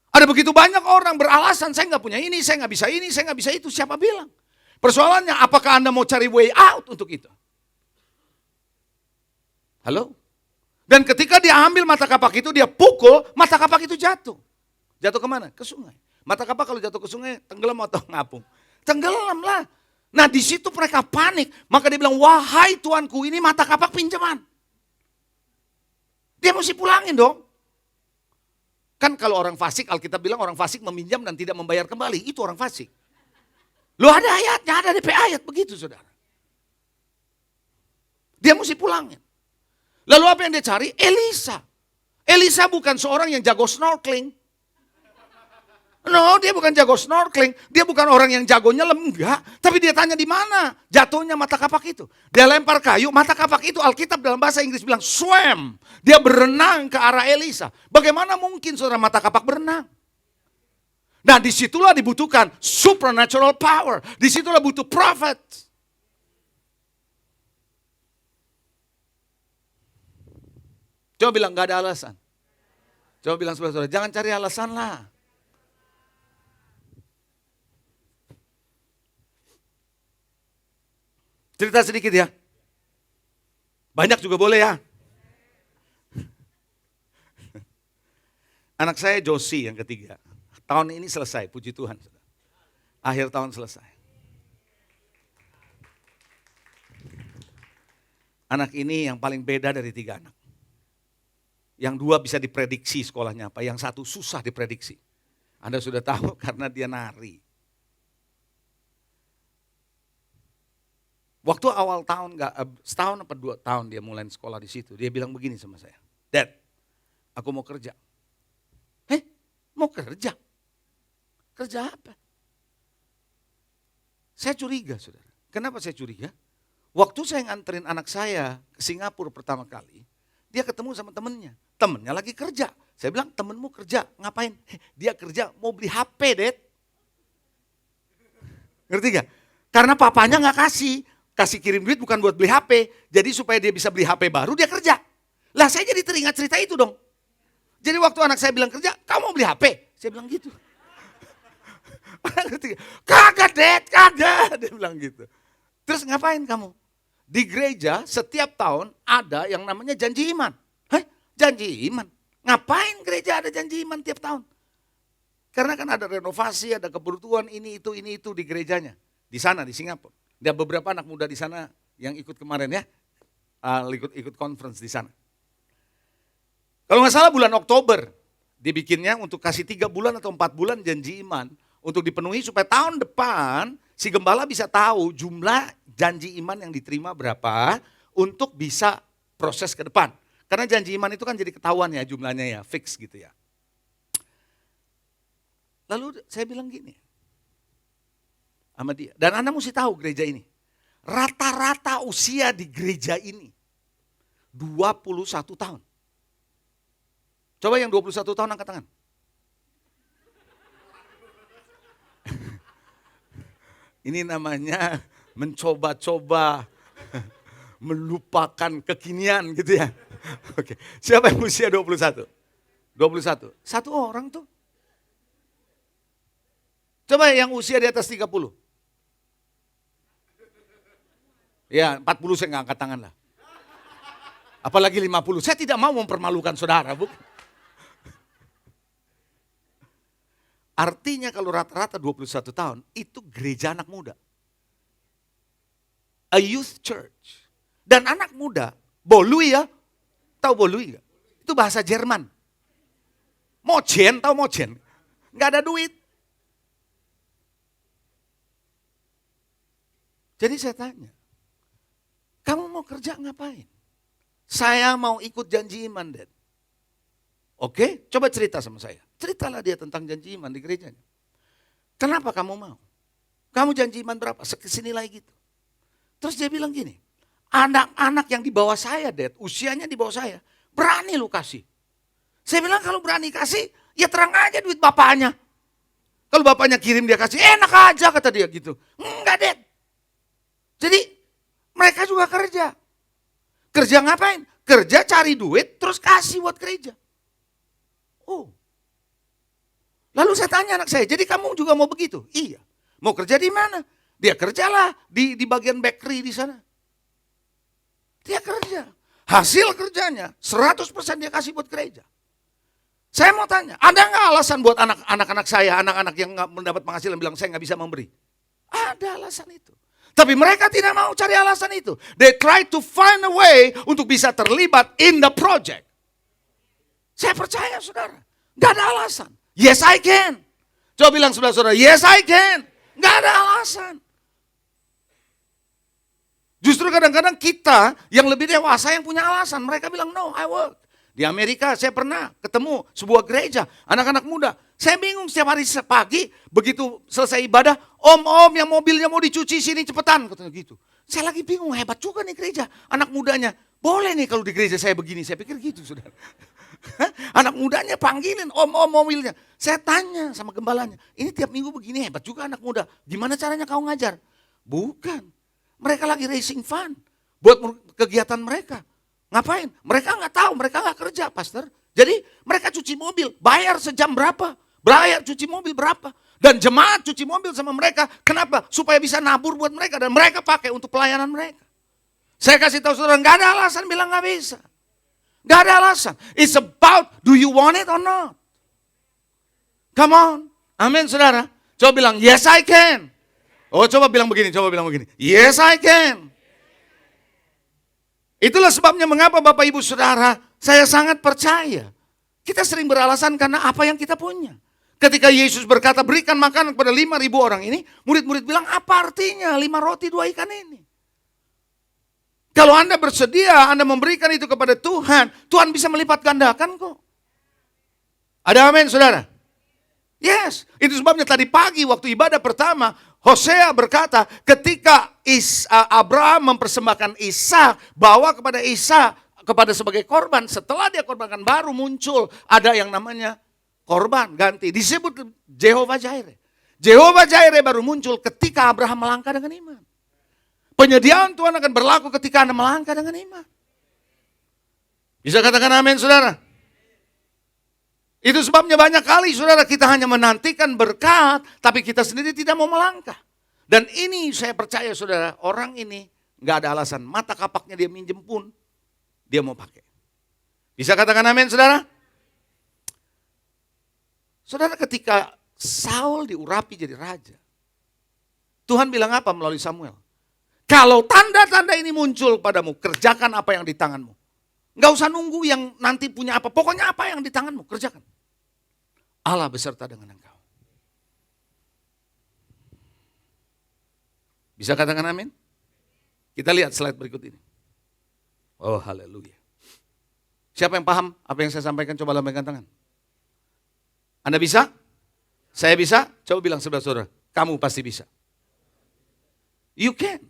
Ada begitu banyak orang beralasan, saya nggak punya ini, saya nggak bisa ini, saya nggak bisa itu. Siapa bilang? Persoalannya, apakah Anda mau cari way out untuk itu? Halo? Dan ketika dia ambil mata kapak itu, dia pukul, mata kapak itu jatuh. Jatuh kemana? Ke sungai. Mata kapak kalau jatuh ke sungai, tenggelam atau ngapung? Tenggelam lah. Nah di situ mereka panik. Maka dia bilang, wahai tuanku, ini mata kapak pinjaman. Dia mesti pulangin dong. Kan kalau orang fasik, Alkitab bilang orang fasik meminjam dan tidak membayar kembali. Itu orang fasik. Loh ada ayatnya, ada DP ayat begitu saudara. Dia mesti pulangin. Lalu apa yang dia cari? Elisa. Elisa bukan seorang yang jago snorkeling. No, dia bukan jago snorkeling. Dia bukan orang yang jago nyelam, enggak. Tapi dia tanya di mana jatuhnya mata kapak itu. Dia lempar kayu, mata kapak itu Alkitab dalam bahasa Inggris bilang swam. Dia berenang ke arah Elisa. Bagaimana mungkin saudara mata kapak berenang? Nah disitulah dibutuhkan supernatural power. Disitulah butuh prophet. Coba bilang gak ada alasan. Coba bilang sebelah saudara, jangan cari alasan lah. Cerita sedikit ya. Banyak juga boleh ya. Anak saya Josie yang ketiga. Tahun ini selesai, puji Tuhan. Akhir tahun selesai. Anak ini yang paling beda dari 3 anak. Yang 2 bisa diprediksi sekolahnya apa, yang 1 susah diprediksi. Anda sudah tahu karena dia nari. Waktu awal tahun, setahun apa 2 tahun dia mulai sekolah di situ. Dia bilang begini sama saya, Dad, aku mau kerja. Mau kerja? Kerja apa? Saya curiga saudara. Kenapa saya curiga? Waktu saya nganterin anak saya ke Singapura pertama kali, dia ketemu sama temennya. Temennya lagi kerja. Saya bilang, temenmu kerja, ngapain? Dia kerja mau beli HP, Dad. Ngerti gak? Karena papanya gak kasih kirim duit bukan buat beli HP. Jadi supaya dia bisa beli HP baru, dia kerja. Lah saya jadi teringat cerita itu dong. Jadi waktu anak saya bilang kerja, kamu mau beli HP? Saya bilang gitu. Kagak Dad, kagak. Dia bilang gitu. Terus ngapain kamu? Di gereja setiap tahun ada yang namanya janji iman. Janji iman? Ngapain gereja ada janji iman tiap tahun? Karena kan ada renovasi, ada kebutuhan ini itu di gerejanya. Di sana, di Singapura. Dan beberapa anak muda di sana yang ikut kemarin ya. Ikut conference di sana. Kalau nggak salah bulan Oktober. Dibikinnya untuk kasih 3 bulan atau 4 bulan janji iman. Untuk dipenuhi supaya tahun depan si gembala bisa tahu jumlah janji iman yang diterima berapa untuk bisa proses ke depan. Karena janji iman itu kan jadi ketahuan ya jumlahnya ya, fix gitu ya. Lalu saya bilang gini sama dia, dan Anda mesti tahu gereja ini. Rata-rata usia di gereja ini 21 tahun. Coba yang 21 tahun angkat tangan. Ini namanya mencoba-coba melupakan kekinian gitu ya. Oke, siapa yang usia 21? 21. Satu orang tuh. Coba yang usia di atas 30. Ya 40 saya nggak angkat tangan lah. Apalagi 50. Saya tidak mau mempermalukan saudara, Bu. Artinya kalau rata-rata 21 tahun, itu gereja anak muda. A youth church. Dan anak muda, bolui ya. Tahu bolui gak? Itu bahasa Jerman. Mojen, tahu mojen? Nggak ada duit. Jadi saya tanya, kamu mau kerja ngapain? Saya mau ikut janji iman, Dad. Oke, coba cerita sama saya. Ceritalah dia tentang janji iman di gerejanya. Kenapa kamu mau? Kamu janji iman berapa? Senilai gitu. Terus dia bilang gini, anak-anak yang di bawah saya, Dad, usianya di bawah saya, berani lu kasih. Saya bilang kalau berani kasih, ya terang aja duit bapaknya. Kalau bapaknya kirim dia kasih, enak aja kata dia gitu. Enggak, Dad. Jadi mereka juga kerja. Kerja ngapain? Kerja cari duit terus kasih buat gereja. Oh. Lalu saya tanya anak saya, jadi kamu juga mau begitu? Iya. Mau kerja di mana? Dia kerjalah di bagian bakery di sana. Dia kerja. Hasil kerjanya 100% dia kasih buat gereja. Saya mau tanya, ada nggak alasan buat anak-anak saya, anak-anak yang nggak mendapat penghasilan bilang saya nggak bisa memberi? Ada alasan itu. Tapi mereka tidak mau cari alasan itu. They try to find a way untuk bisa terlibat in the project. Saya percaya saudara, gak ada alasan. Yes I can. Coba bilang sebelah saudara, yes I can. Gak ada alasan. Justru kadang-kadang kita yang lebih dewasa yang punya alasan. Mereka bilang no, I work. Di Amerika saya pernah ketemu sebuah gereja, anak-anak muda. Saya bingung setiap hari pagi, begitu selesai ibadah, om yang mobilnya mau dicuci sini cepetan, katanya gitu. Saya lagi bingung, hebat juga nih gereja, anak mudanya. Boleh nih kalau di gereja saya begini, saya pikir gitu saudara. Anak mudanya panggilin, om mobilnya. Saya tanya sama gembalanya, ini tiap minggu begini hebat juga anak muda. Gimana caranya kau ngajar? Bukan, mereka lagi raising fund buat kegiatan mereka. Ngapain? Mereka nggak tahu, mereka nggak kerja, pastor. Jadi mereka cuci mobil, bayar sejam berapa? Bayar cuci mobil berapa? Dan jemaat cuci mobil sama mereka. Kenapa? Supaya bisa nabur buat mereka dan mereka pakai untuk pelayanan mereka. Saya kasih tahu saudara, nggak ada alasan bilang nggak bisa. Nggak ada alasan. It's about do you want it or not? Come on, amin saudara. Coba bilang yes I can. Oh coba bilang begini, yes I can. Itulah sebabnya mengapa Bapak Ibu Saudara, saya sangat percaya. Kita sering beralasan karena apa yang kita punya. Ketika Yesus berkata berikan makanan kepada 5.000 orang ini, murid-murid bilang apa artinya 5 roti 2 ikan ini? Kalau Anda bersedia, Anda memberikan itu kepada Tuhan, Tuhan bisa melipat gandakan kok. Ada amin saudara? Yes, itu sebabnya tadi pagi waktu ibadah pertama, Hosea berkata ketika Abraham mempersembahkan Ishak, bawa kepada Ishak kepada sebagai korban. Setelah dia korbankan baru muncul ada yang namanya korban ganti. Disebut Jehovah Jireh. Jehovah Jireh baru muncul ketika Abraham melangkah dengan iman. Penyediaan Tuhan akan berlaku ketika Anda melangkah dengan iman. Bisa katakan amin saudara? Itu sebabnya banyak kali saudara kita hanya menantikan berkat, tapi kita sendiri tidak mau melangkah. Dan ini saya percaya saudara, orang ini gak ada alasan. Mata kapaknya dia minjem pun, dia mau pakai. Bisa katakan amin saudara? Saudara ketika Saul diurapi jadi raja, Tuhan bilang apa melalui Samuel? Kalau tanda-tanda ini muncul padamu, kerjakan apa yang di tanganmu. Gak usah nunggu yang nanti punya apa, pokoknya apa yang di tanganmu, kerjakan. Allah beserta dengan engkau. Bisa katakan amin? Kita lihat slide berikut ini. Oh haleluya. Siapa yang paham apa yang saya sampaikan? Coba lambaikan tangan. Anda bisa? Saya bisa? Coba bilang saudara-saudara, kamu pasti bisa. You can.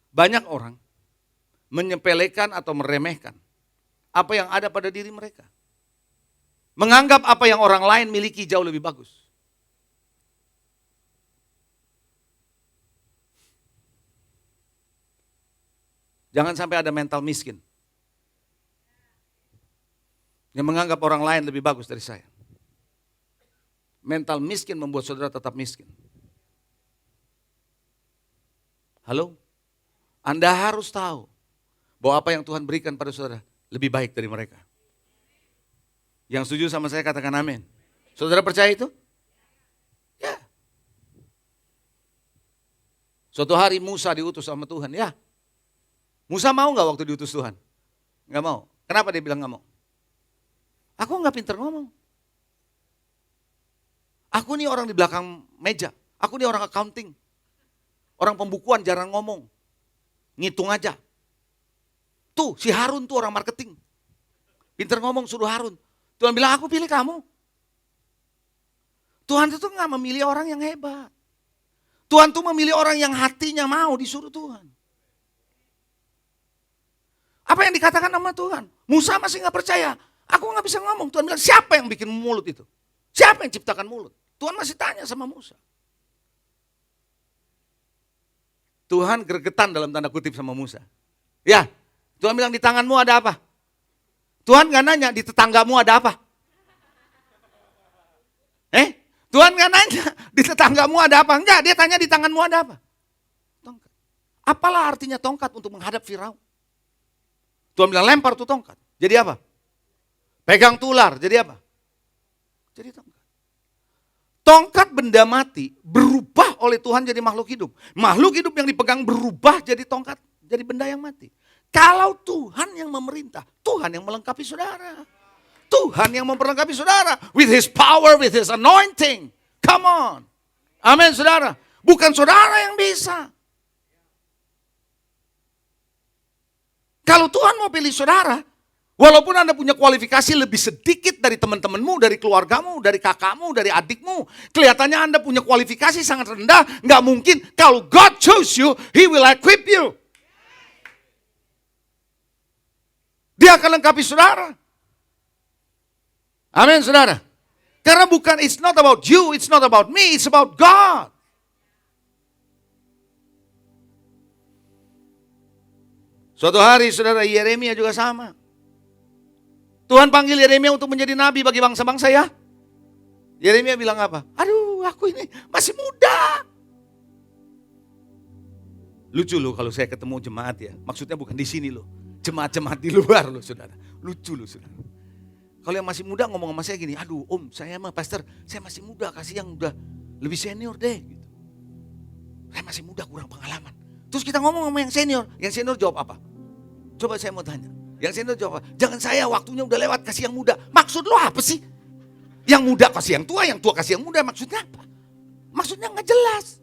Banyak orang menyepelekan atau meremehkan apa yang ada pada diri mereka. Menganggap apa yang orang lain miliki jauh lebih bagus. Jangan sampai ada mental miskin yang menganggap orang lain lebih bagus dari saya. Mental miskin membuat saudara tetap miskin. Halo? Anda harus tahu bahwa apa yang Tuhan berikan pada saudara lebih baik dari mereka. Yang setuju sama saya katakan amin. Saudara percaya itu? Ya. Suatu hari Musa diutus sama Tuhan, ya. Musa mau gak waktu diutus Tuhan? Gak mau. Kenapa dia bilang gak mau? Aku gak pinter ngomong. Aku nih orang di belakang meja. Aku nih orang accounting. Orang pembukuan jarang ngomong. Ngitung aja. Tuh si Harun tuh orang marketing. Pinter ngomong suruh Harun. Tuhan bilang aku pilih kamu. Tuhan itu gak memilih orang yang hebat. Tuhan tuh memilih orang yang hatinya mau disuruh Tuhan. Apa yang dikatakan sama Tuhan? Musa masih gak percaya. Aku gak bisa ngomong. Tuhan bilang siapa yang bikin mulut itu? Siapa yang ciptakan mulut? Tuhan masih tanya sama Musa. Tuhan gregetan dalam tanda kutip sama Musa. Ya, Tuhan bilang di tanganmu ada apa? Tuhan gak nanya di tetanggamu ada apa? Tuhan gak nanya di tetanggamu ada apa? Enggak, dia tanya di tanganmu ada apa? Tongkat. Apalah artinya tongkat untuk menghadap Firaun? Tuhan bilang lempar tuh tongkat. Jadi apa? Pegang tular, jadi apa? Jadi tongkat. Tongkat benda mati berubah oleh Tuhan jadi makhluk hidup. Makhluk hidup yang dipegang berubah jadi tongkat, jadi benda yang mati. Kalau Tuhan yang memerintah, Tuhan yang melengkapi saudara. Tuhan yang memperlengkapi saudara. With His power, with His anointing. Come on. Amin saudara. Bukan saudara yang bisa. Kalau Tuhan mau pilih saudara, walaupun Anda punya kualifikasi lebih sedikit dari teman-temanmu, dari keluargamu, dari kakakmu, dari adikmu. Kelihatannya Anda punya kualifikasi sangat rendah. Nggak mungkin. Kalau God chose you, He will equip you. Dia akan lengkapi saudara. Amin saudara. Karena bukan, it's not about you, it's not about me, it's about God. Suatu hari saudara Yeremia juga sama. Tuhan panggil Yeremia untuk menjadi nabi bagi bangsa-bangsa ya. Yeremia bilang apa? Aduh aku ini masih muda. Lucu loh kalau saya ketemu jemaat ya. Maksudnya bukan di sini loh. Jemaat-jemaat di luar loh saudara. Lucu loh saudara. Kalau yang masih muda ngomong sama saya gini, aduh om saya mah pastor, saya masih muda, kasih yang udah lebih senior deh. Gitu. Saya masih muda kurang pengalaman. Terus kita ngomong sama yang senior jawab apa? Coba saya mau tanya, yang senior jawab apa? Jangan saya waktunya udah lewat, kasih yang muda. Maksud lo apa sih? Yang muda kasih yang tua kasih yang muda, maksudnya apa? Maksudnya gak jelas.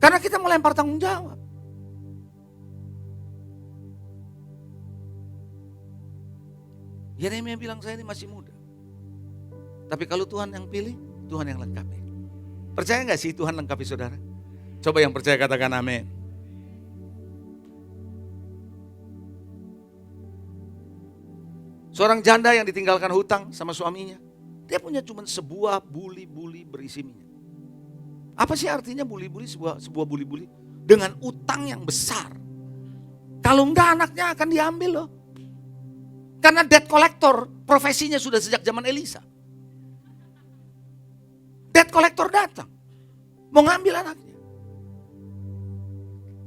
Karena kita melempar tanggung jawab. Yeremia bilang saya ini masih muda. Tapi kalau Tuhan yang pilih, Tuhan yang lengkapi. Percaya gak sih Tuhan lengkapi saudara? Coba yang percaya katakan amin. Seorang janda yang ditinggalkan hutang sama suaminya. Dia punya cuma sebuah buli-buli berisi minyak. Apa sih artinya buli-buli, sebuah buli-buli? Dengan utang yang besar. Kalau enggak anaknya akan diambil loh. Karena debt collector profesinya sudah sejak zaman Elisa. Debt collector datang. Mau ngambil anaknya.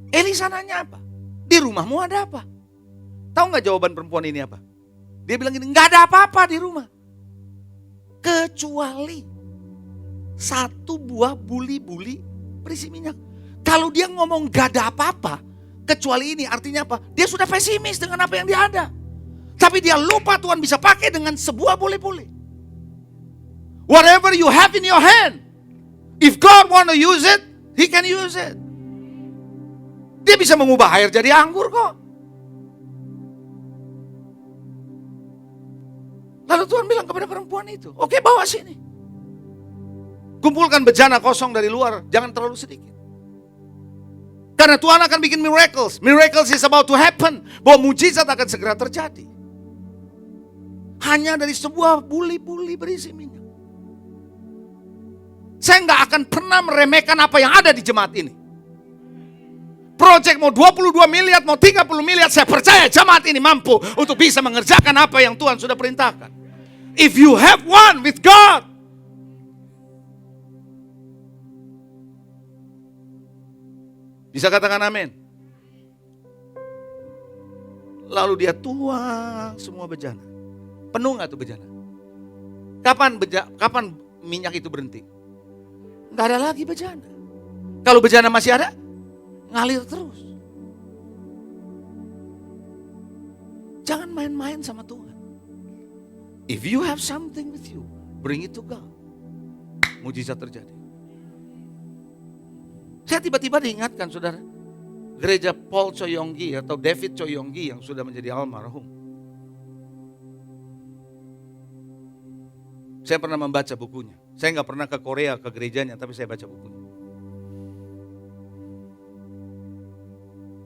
Elisa nanya apa? Di rumahmu ada apa? Tahu gak jawaban perempuan ini apa? Dia bilang gini, gak ada apa-apa di rumah. Kecuali satu buah buli-buli berisi minyak. Kalau dia ngomong gak ada apa-apa, kecuali ini artinya apa? Dia sudah pesimis dengan apa yang dia ada. Tapi dia lupa Tuhan bisa pakai dengan sebuah boleh-boleh. Whatever you have in your hand, if God want to use it, He can use it. Dia bisa mengubah air jadi anggur kok. Lalu Tuhan bilang kepada perempuan itu, oke, bawa sini. Kumpulkan bejana kosong dari luar, jangan terlalu sedikit. Karena Tuhan akan bikin miracles. Miracles is about to happen. Bahwa mujizat akan segera terjadi. Hanya dari sebuah buli-buli berisi minyak. Saya nggak akan pernah meremehkan apa yang ada di jemaat ini. Project mau 22 miliar, mau 30 miliar, saya percaya jemaat ini mampu untuk bisa mengerjakan apa yang Tuhan sudah perintahkan. If you have one with God. Bisa katakan amin. Lalu dia tuang semua bejana. Penuh gak tuh bejana? Kapan minyak itu berhenti? Gak ada lagi bejana. Kalau bejana masih ada, ngalir terus. Jangan main-main sama Tuhan. If you have something with you, bring it to God. Mujizat terjadi. Saya tiba-tiba diingatkan, saudara, gereja Paul Choyonggi atau David Choyonggi yang sudah menjadi almarhum. Saya pernah membaca bukunya. Saya nggak pernah ke Korea, ke gerejanya, tapi saya baca bukunya.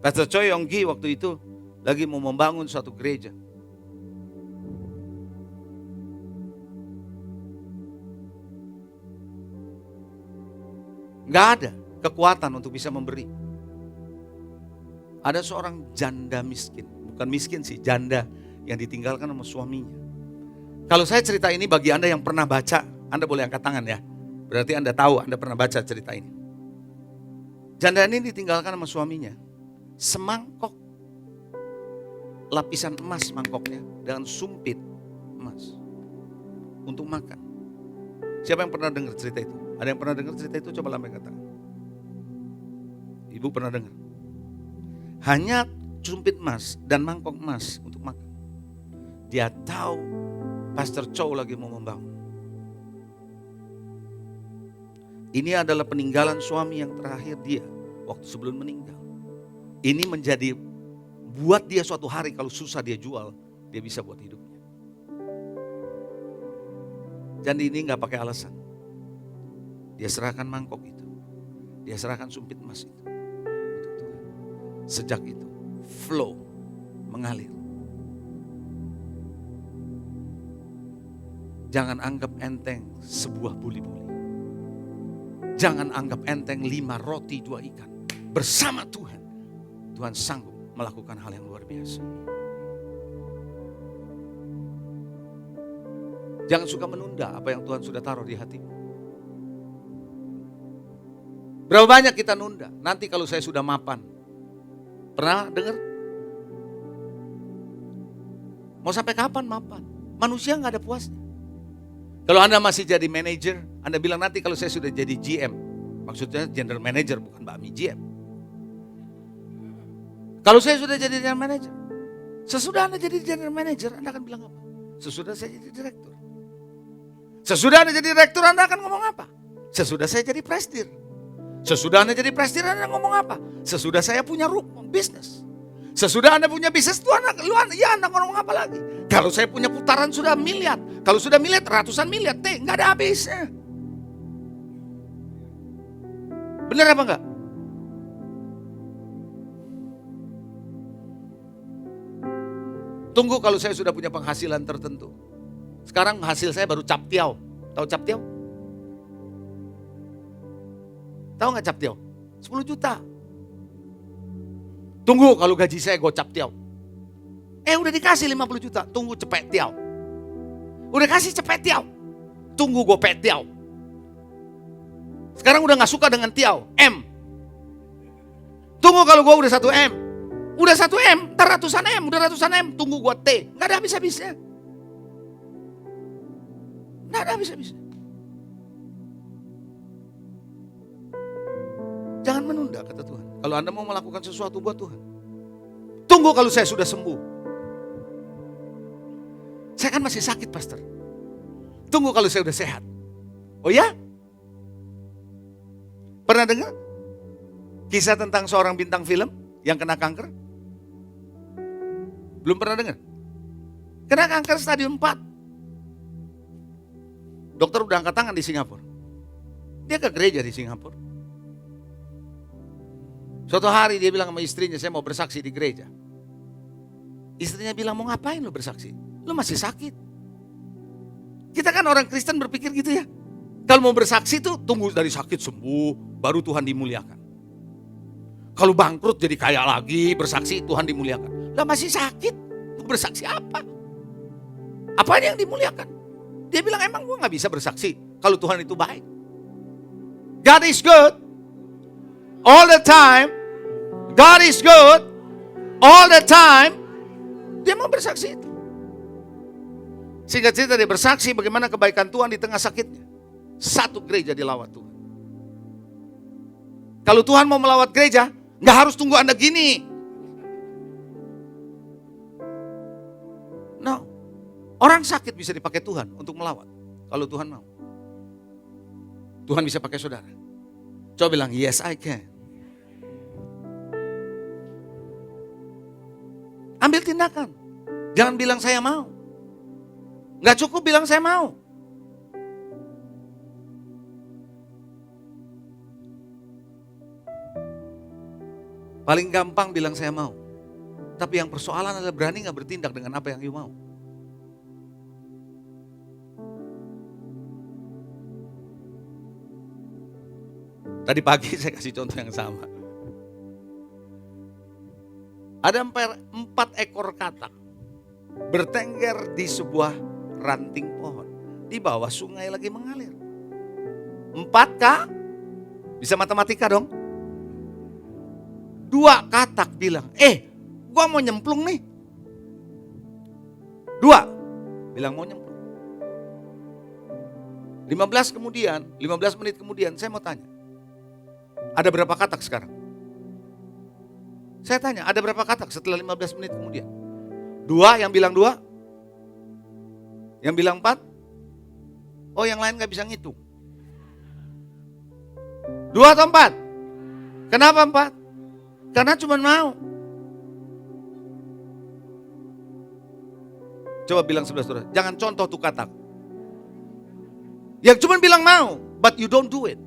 Pastor Choi Yong-gi waktu itu lagi mau membangun suatu gereja. Nggak ada kekuatan untuk bisa memberi. Ada seorang janda miskin, bukan miskin sih, janda yang ditinggalkan sama suaminya. Kalau saya cerita ini bagi Anda yang pernah baca, Anda boleh angkat tangan ya. Berarti Anda tahu, Anda pernah baca cerita ini. Janda ini ditinggalkan sama suaminya. Semangkok lapisan emas mangkoknya dengan sumpit emas untuk makan. Siapa yang pernah dengar cerita itu? Ada yang pernah dengar cerita itu? Coba lambaikan tangan. Ibu pernah dengar? Hanya sumpit emas dan mangkok emas untuk makan. Dia tahu Pastor Chow lagi mau membangun. Ini adalah peninggalan suami yang terakhir dia waktu sebelum meninggal. Ini menjadi buat dia suatu hari kalau susah dia jual, dia bisa buat hidupnya. Jadi ini gak pakai alasan. Dia serahkan mangkok itu. Dia serahkan sumpit emas itu. Sejak itu flow mengalir. Jangan anggap enteng sebuah buli-buli. Jangan anggap enteng 5 roti 2 ikan. Bersama Tuhan, Tuhan sanggup melakukan hal yang luar biasa. Jangan suka menunda apa yang Tuhan sudah taruh di hatimu. Berapa banyak kita nunda? Nanti kalau saya sudah mapan. Pernah dengar? Mau sampai kapan mapan? Manusia gak ada puasnya. Kalau Anda masih jadi manajer, Anda bilang nanti kalau saya sudah jadi GM. Maksudnya general manager, bukan Mbak Mi GM. Kalau saya sudah jadi general manager. Sesudah Anda jadi general manager, Anda akan bilang apa? Sesudah saya jadi direktur. Sesudah Anda jadi direktur, Anda akan ngomong apa? Sesudah saya jadi presdir. Sesudah Anda jadi presdir, Anda ngomong apa? Sesudah saya punya bisnis. Sesudah Anda punya bisnis, Anda ngomong apa lagi? Kalau saya punya putaran sudah miliar. Kalau sudah miliar, ratusan miliar. Nggak ada habisnya. Benar apa enggak? Tunggu kalau saya sudah punya penghasilan tertentu. Sekarang hasil saya baru captiau. Tahu captiau? Tahu nggak captiau? 10 juta. Tunggu kalau gaji saya gocap tiau. Udah dikasih 50 juta, tunggu cepet tiau. Udah kasih cepet tiau, tunggu gopet tiau. Sekarang udah gak suka dengan tiau, M. Tunggu kalau gue udah 1 M. Udah 1 M, ntar ratusan M, udah ratusan M, tunggu gue T. Gak ada habis-habisnya. Gak ada habis-habisnya. Jangan menunda, kata Tuhan. Kalau Anda mau melakukan sesuatu buat Tuhan. Tunggu kalau saya sudah sembuh. Saya kan masih sakit, pastor. Tunggu kalau saya udah sehat. Oh ya? Pernah dengar kisah tentang seorang bintang film yang kena kanker? Belum pernah dengar? Kena kanker stadium 4. Dokter udah angkat tangan di Singapura. Dia ke gereja di Singapura. Suatu hari dia bilang sama istrinya, saya mau bersaksi di gereja. Istrinya bilang, mau ngapain lu bersaksi? Lu masih sakit. Kita kan orang Kristen berpikir gitu ya. Kalau mau bersaksi tuh tunggu dari sakit sembuh, baru Tuhan dimuliakan. Kalau bangkrut jadi kaya lagi, bersaksi Tuhan dimuliakan. Lah masih sakit, mau bersaksi apa? Apanya yang dimuliakan? Dia bilang, emang gue gak bisa bersaksi kalau Tuhan itu baik. God is good all the time. God is good all the time. Dia mau bersaksi itu. Singkat cerita dia bersaksi bagaimana kebaikan Tuhan di tengah sakitnya. Satu gereja dilawat Tuhan. Kalau Tuhan mau melawat gereja, gak harus tunggu Anda gini. No. Orang sakit bisa dipakai Tuhan untuk melawat. Kalau Tuhan mau. Tuhan bisa pakai saudara. Coba bilang, yes I can. Ambil tindakan. Jangan bilang saya mau. Gak cukup bilang saya mau. Paling gampang bilang saya mau. Tapi yang persoalan adalah berani gak bertindak dengan apa yang you mau. Tadi pagi saya kasih contoh yang sama. Ada 4 ekor katak bertengger di sebuah ranting pohon. Di bawah sungai lagi mengalir. 4K, bisa matematika dong. 2 katak bilang, gua mau nyemplung nih. 2 bilang mau nyemplung. 15 menit kemudian saya mau tanya. Ada berapa katak sekarang? Saya tanya, ada berapa katak setelah 15 menit kemudian? 2 yang bilang 2? Yang bilang 4? Oh yang lain gak bisa ngitung. 2 atau 4? Kenapa 4? Karena cuma mau. Coba bilang sebelah saudara, jangan contoh tuh katak. Yang cuma bilang mau, but you don't do it.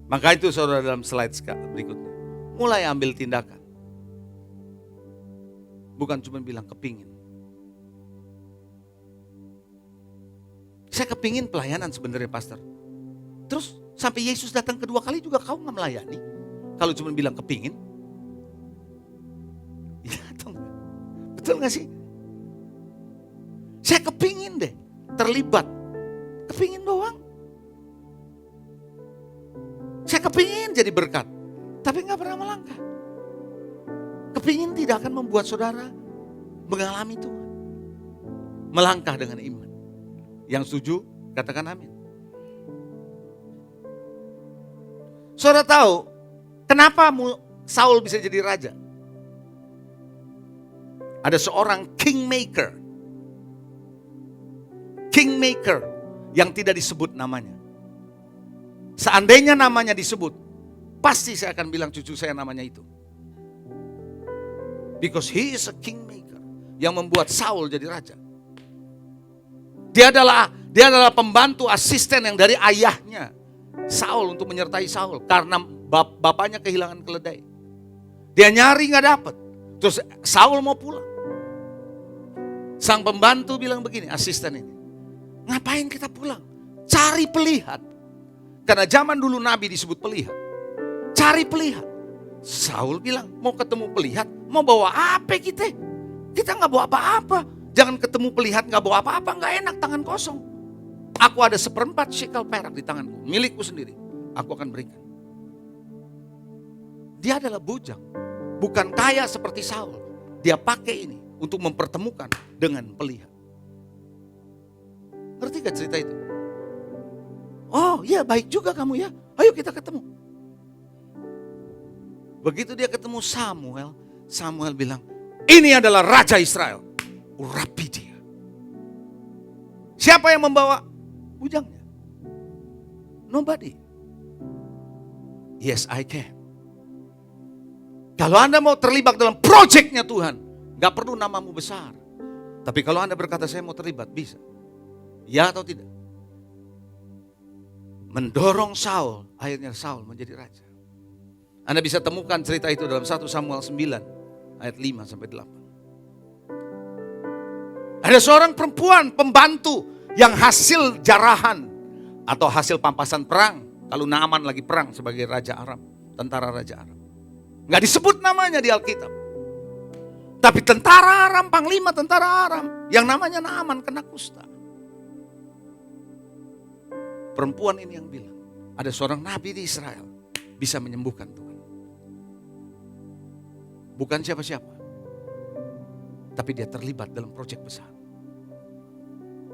Maka itu saudara dalam slide berikutnya. Mulai ambil tindakan. Bukan cuma bilang kepingin. Saya kepingin pelayanan sebenarnya pastor. Terus sampai Yesus datang kedua kali juga kau gak melayani. Kalau cuma bilang kepingin. Ya atau enggak? Betul gak sih? Saya kepingin deh terlibat. Kepingin doang. Saya kepingin jadi berkat, tapi gak pernah melangkah. Kepingin tidak akan membuat saudara mengalami Tuhan. Melangkah dengan iman. Yang setuju, katakan amin. Saudara tahu, kenapa Saul bisa jadi raja? Ada seorang kingmaker. Kingmaker yang tidak disebut namanya. Seandainya namanya disebut, pasti saya akan bilang cucu saya namanya itu. Because he is a kingmaker yang membuat Saul jadi raja. Dia adalah pembantu asisten yang dari ayahnya Saul untuk menyertai Saul karena bapaknya kehilangan keledai. Dia nyari gak dapet. Terus Saul mau pulang. Sang pembantu bilang begini, asisten ini, ngapain kita pulang? Cari pelihat. Karena zaman dulu Nabi disebut pelihat. Cari pelihat. Saul bilang, mau ketemu pelihat, mau bawa apa kita? Kita gak bawa apa-apa. Jangan ketemu pelihat gak bawa apa-apa, gak enak tangan kosong. Aku ada 1/4 shekel perak di tanganku, milikku sendiri. Aku akan berikan. Dia adalah bujang. Bukan kaya seperti Saul. Dia pakai ini untuk mempertemukan dengan pelihat. Ngerti gak cerita itu? Oh iya, baik juga kamu ya, ayo kita ketemu. Begitu dia ketemu Samuel, Samuel bilang, ini adalah Raja Israel. Urapi dia. Siapa yang membawa bujangnya? Nobody. Yes, I can. Kalau Anda mau terlibat dalam proyeknya Tuhan, gak perlu namamu besar. Tapi kalau Anda berkata saya mau terlibat, bisa. Ya atau tidak? Mendorong Saul, akhirnya Saul menjadi raja. Anda bisa temukan cerita itu dalam 1 Samuel 9 ayat 5 sampai 8. Ada seorang perempuan pembantu yang hasil jarahan atau hasil pampasan perang. Kalau Naaman lagi perang sebagai raja Aram, tentara raja Aram. Gak disebut namanya di Alkitab. Tapi tentara Aram, panglima tentara Aram yang namanya Naaman kena kusta. Perempuan ini yang bilang, ada seorang nabi di Israel bisa menyembuhkan Tuhan. Bukan siapa-siapa. Tapi dia terlibat dalam proyek besar.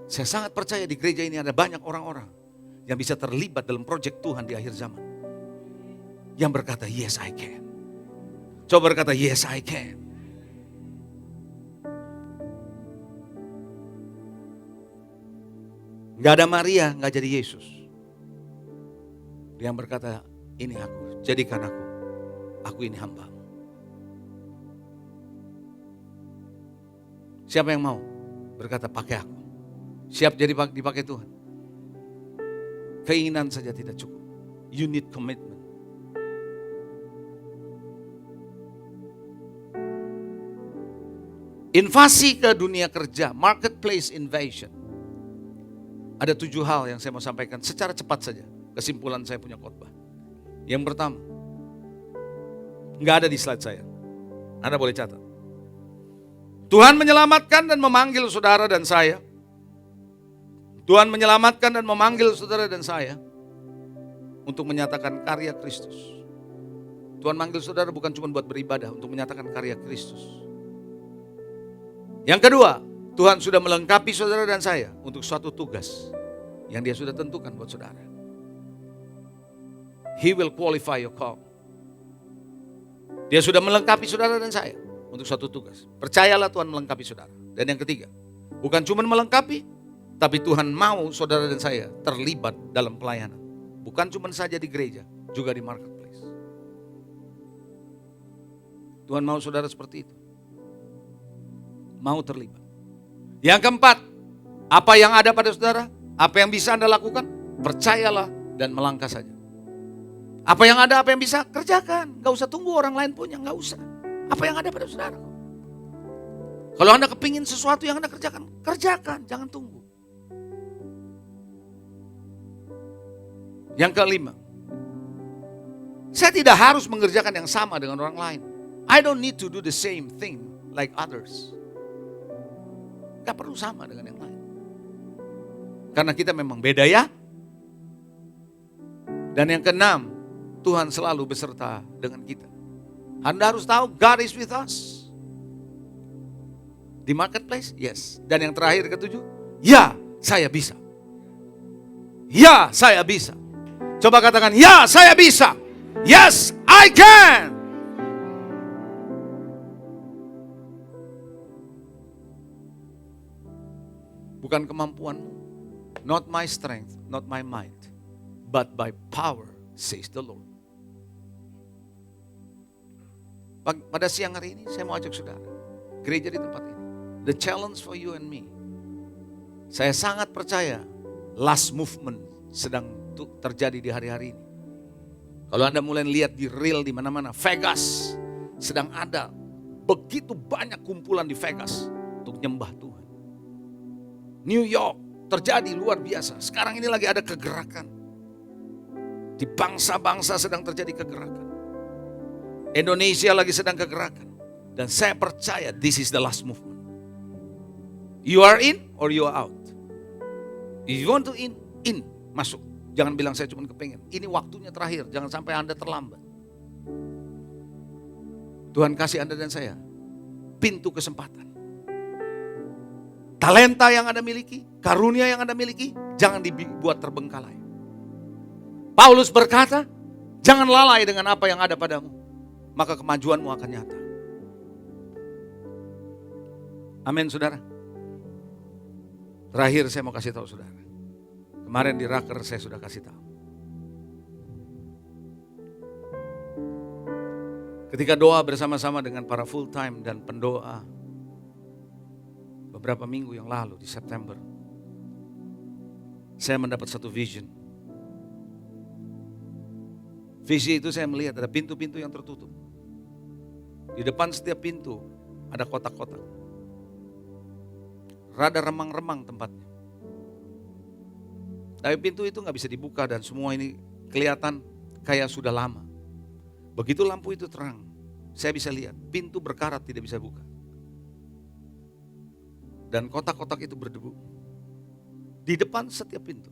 Saya sangat percaya di gereja ini ada banyak orang-orang yang bisa terlibat dalam proyek Tuhan di akhir zaman. Yang berkata, yes I can. Coba berkata, yes I can. Gak ada Maria, gak jadi Yesus. Dia yang berkata, ini aku, jadikan aku ini hamba-Mu. Siapa yang mau berkata pakai aku? Siap jadi dipakai Tuhan. Keinginan saja tidak cukup. You need commitment. Invasi ke dunia kerja, marketplace invasion. Ada 7 hal yang saya mau sampaikan secara cepat saja. Kesimpulan saya punya khotbah. Yang pertama, nggak ada di slide saya. Anda boleh catat. Tuhan menyelamatkan dan memanggil saudara dan saya. Tuhan menyelamatkan dan memanggil saudara dan saya untuk menyatakan karya Kristus. Tuhan manggil saudara bukan cuma buat beribadah, untuk menyatakan karya Kristus. Yang kedua, Tuhan sudah melengkapi saudara dan saya untuk suatu tugas yang Dia sudah tentukan buat saudara. He will qualify your call. Dia sudah melengkapi saudara dan saya untuk suatu tugas. Percayalah Tuhan melengkapi saudara. Dan yang ketiga, bukan cuma melengkapi, tapi Tuhan mau saudara dan saya terlibat dalam pelayanan. Bukan cuma saja di gereja, juga di marketplace. Tuhan mau saudara seperti itu. Mau terlibat. Yang keempat, apa yang ada pada saudara, apa yang bisa Anda lakukan, percayalah dan melangkah saja. Apa yang ada, apa yang bisa, kerjakan. Gak usah tunggu orang lain punya, gak usah. Apa yang ada pada saudara. Kalau Anda kepingin sesuatu yang Anda kerjakan, kerjakan, jangan tunggu. Yang kelima, saya tidak harus mengerjakan yang sama dengan orang lain. I don't need to do the same thing like others. Gak perlu sama dengan yang lain. Karena kita memang beda ya. Dan yang keenam, Tuhan selalu beserta dengan kita. Anda harus tahu God is with us. Di marketplace, yes. Dan yang terakhir ketujuh, ya saya bisa. Ya saya bisa. Coba katakan, ya saya bisa. Yes I can. Bukan kemampuanmu, not my strength, not my might, but by power, says the Lord. Pada siang hari ini saya mau ajak saudara, gereja di tempat ini, the challenge for you and me. Saya sangat percaya last movement sedang terjadi di hari-hari ini. Kalau Anda mulai lihat di reel di mana-mana, Vegas sedang ada begitu banyak kumpulan di Vegas untuk nyembah Tuhan. New York terjadi luar biasa. Sekarang ini lagi ada kegerakan. Di bangsa-bangsa sedang terjadi kegerakan. Indonesia lagi sedang kegerakan. Dan saya percaya this is the last movement. You are in or you are out. If you want to in, masuk. Jangan bilang saya cuma kepengen. Ini waktunya terakhir, jangan sampai Anda terlambat. Tuhan kasih Anda dan saya pintu kesempatan. Talenta yang Anda miliki, karunia yang Anda miliki, jangan dibuat terbengkalai. Paulus berkata, jangan lalai dengan apa yang ada padamu, maka kemajuanmu akan nyata. Amin, saudara. Terakhir saya mau kasih tahu saudara. Kemarin di Raker saya sudah kasih tahu. Ketika doa bersama-sama dengan para full time dan pendoa beberapa minggu yang lalu di September, saya mendapat satu vision. Visi itu saya melihat ada pintu-pintu yang tertutup. Di depan setiap pintu ada kotak-kotak. Rada remang-remang tempatnya. Tapi pintu itu gak bisa dibuka dan semua ini kelihatan kayak sudah lama. Begitu lampu itu terang, saya bisa lihat pintu berkarat tidak bisa buka. Dan kotak-kotak itu berdebu. Di depan setiap pintu.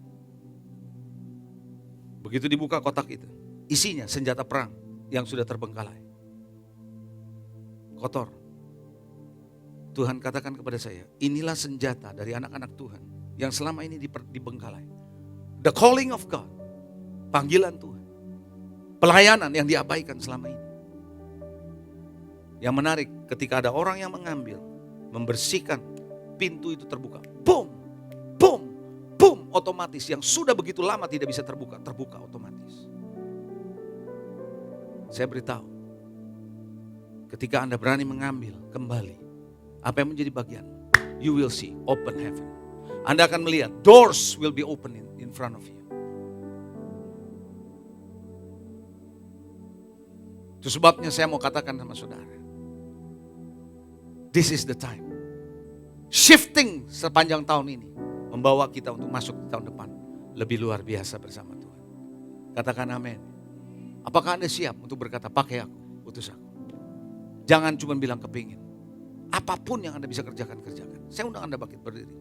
Begitu dibuka kotak itu, isinya senjata perang yang sudah terbengkalai. Kotor. Tuhan katakan kepada saya, inilah senjata dari anak-anak Tuhan yang selama ini dibengkalai. The calling of God, panggilan Tuhan. Pelayanan yang diabaikan selama ini. Yang menarik, ketika ada orang yang mengambil, membersihkan, pintu itu terbuka. Boom, boom, boom, otomatis. Yang sudah begitu lama tidak bisa terbuka, terbuka otomatis. Saya beritahu, ketika Anda berani mengambil kembali apa yang menjadi bagian, you will see open heaven. Anda akan melihat doors will be open in front of you. Itu sebabnya saya mau katakan sama saudara, this is the time. Shifting sepanjang tahun ini membawa kita untuk masuk di tahun depan lebih luar biasa bersama Tuhan. Katakan amin. Apakah Anda siap untuk berkata, pakai aku, utus aku? Jangan cuma bilang kepingin. Apapun yang Anda bisa kerjakan, kerjakan. Saya undang Anda bangkit berdiri.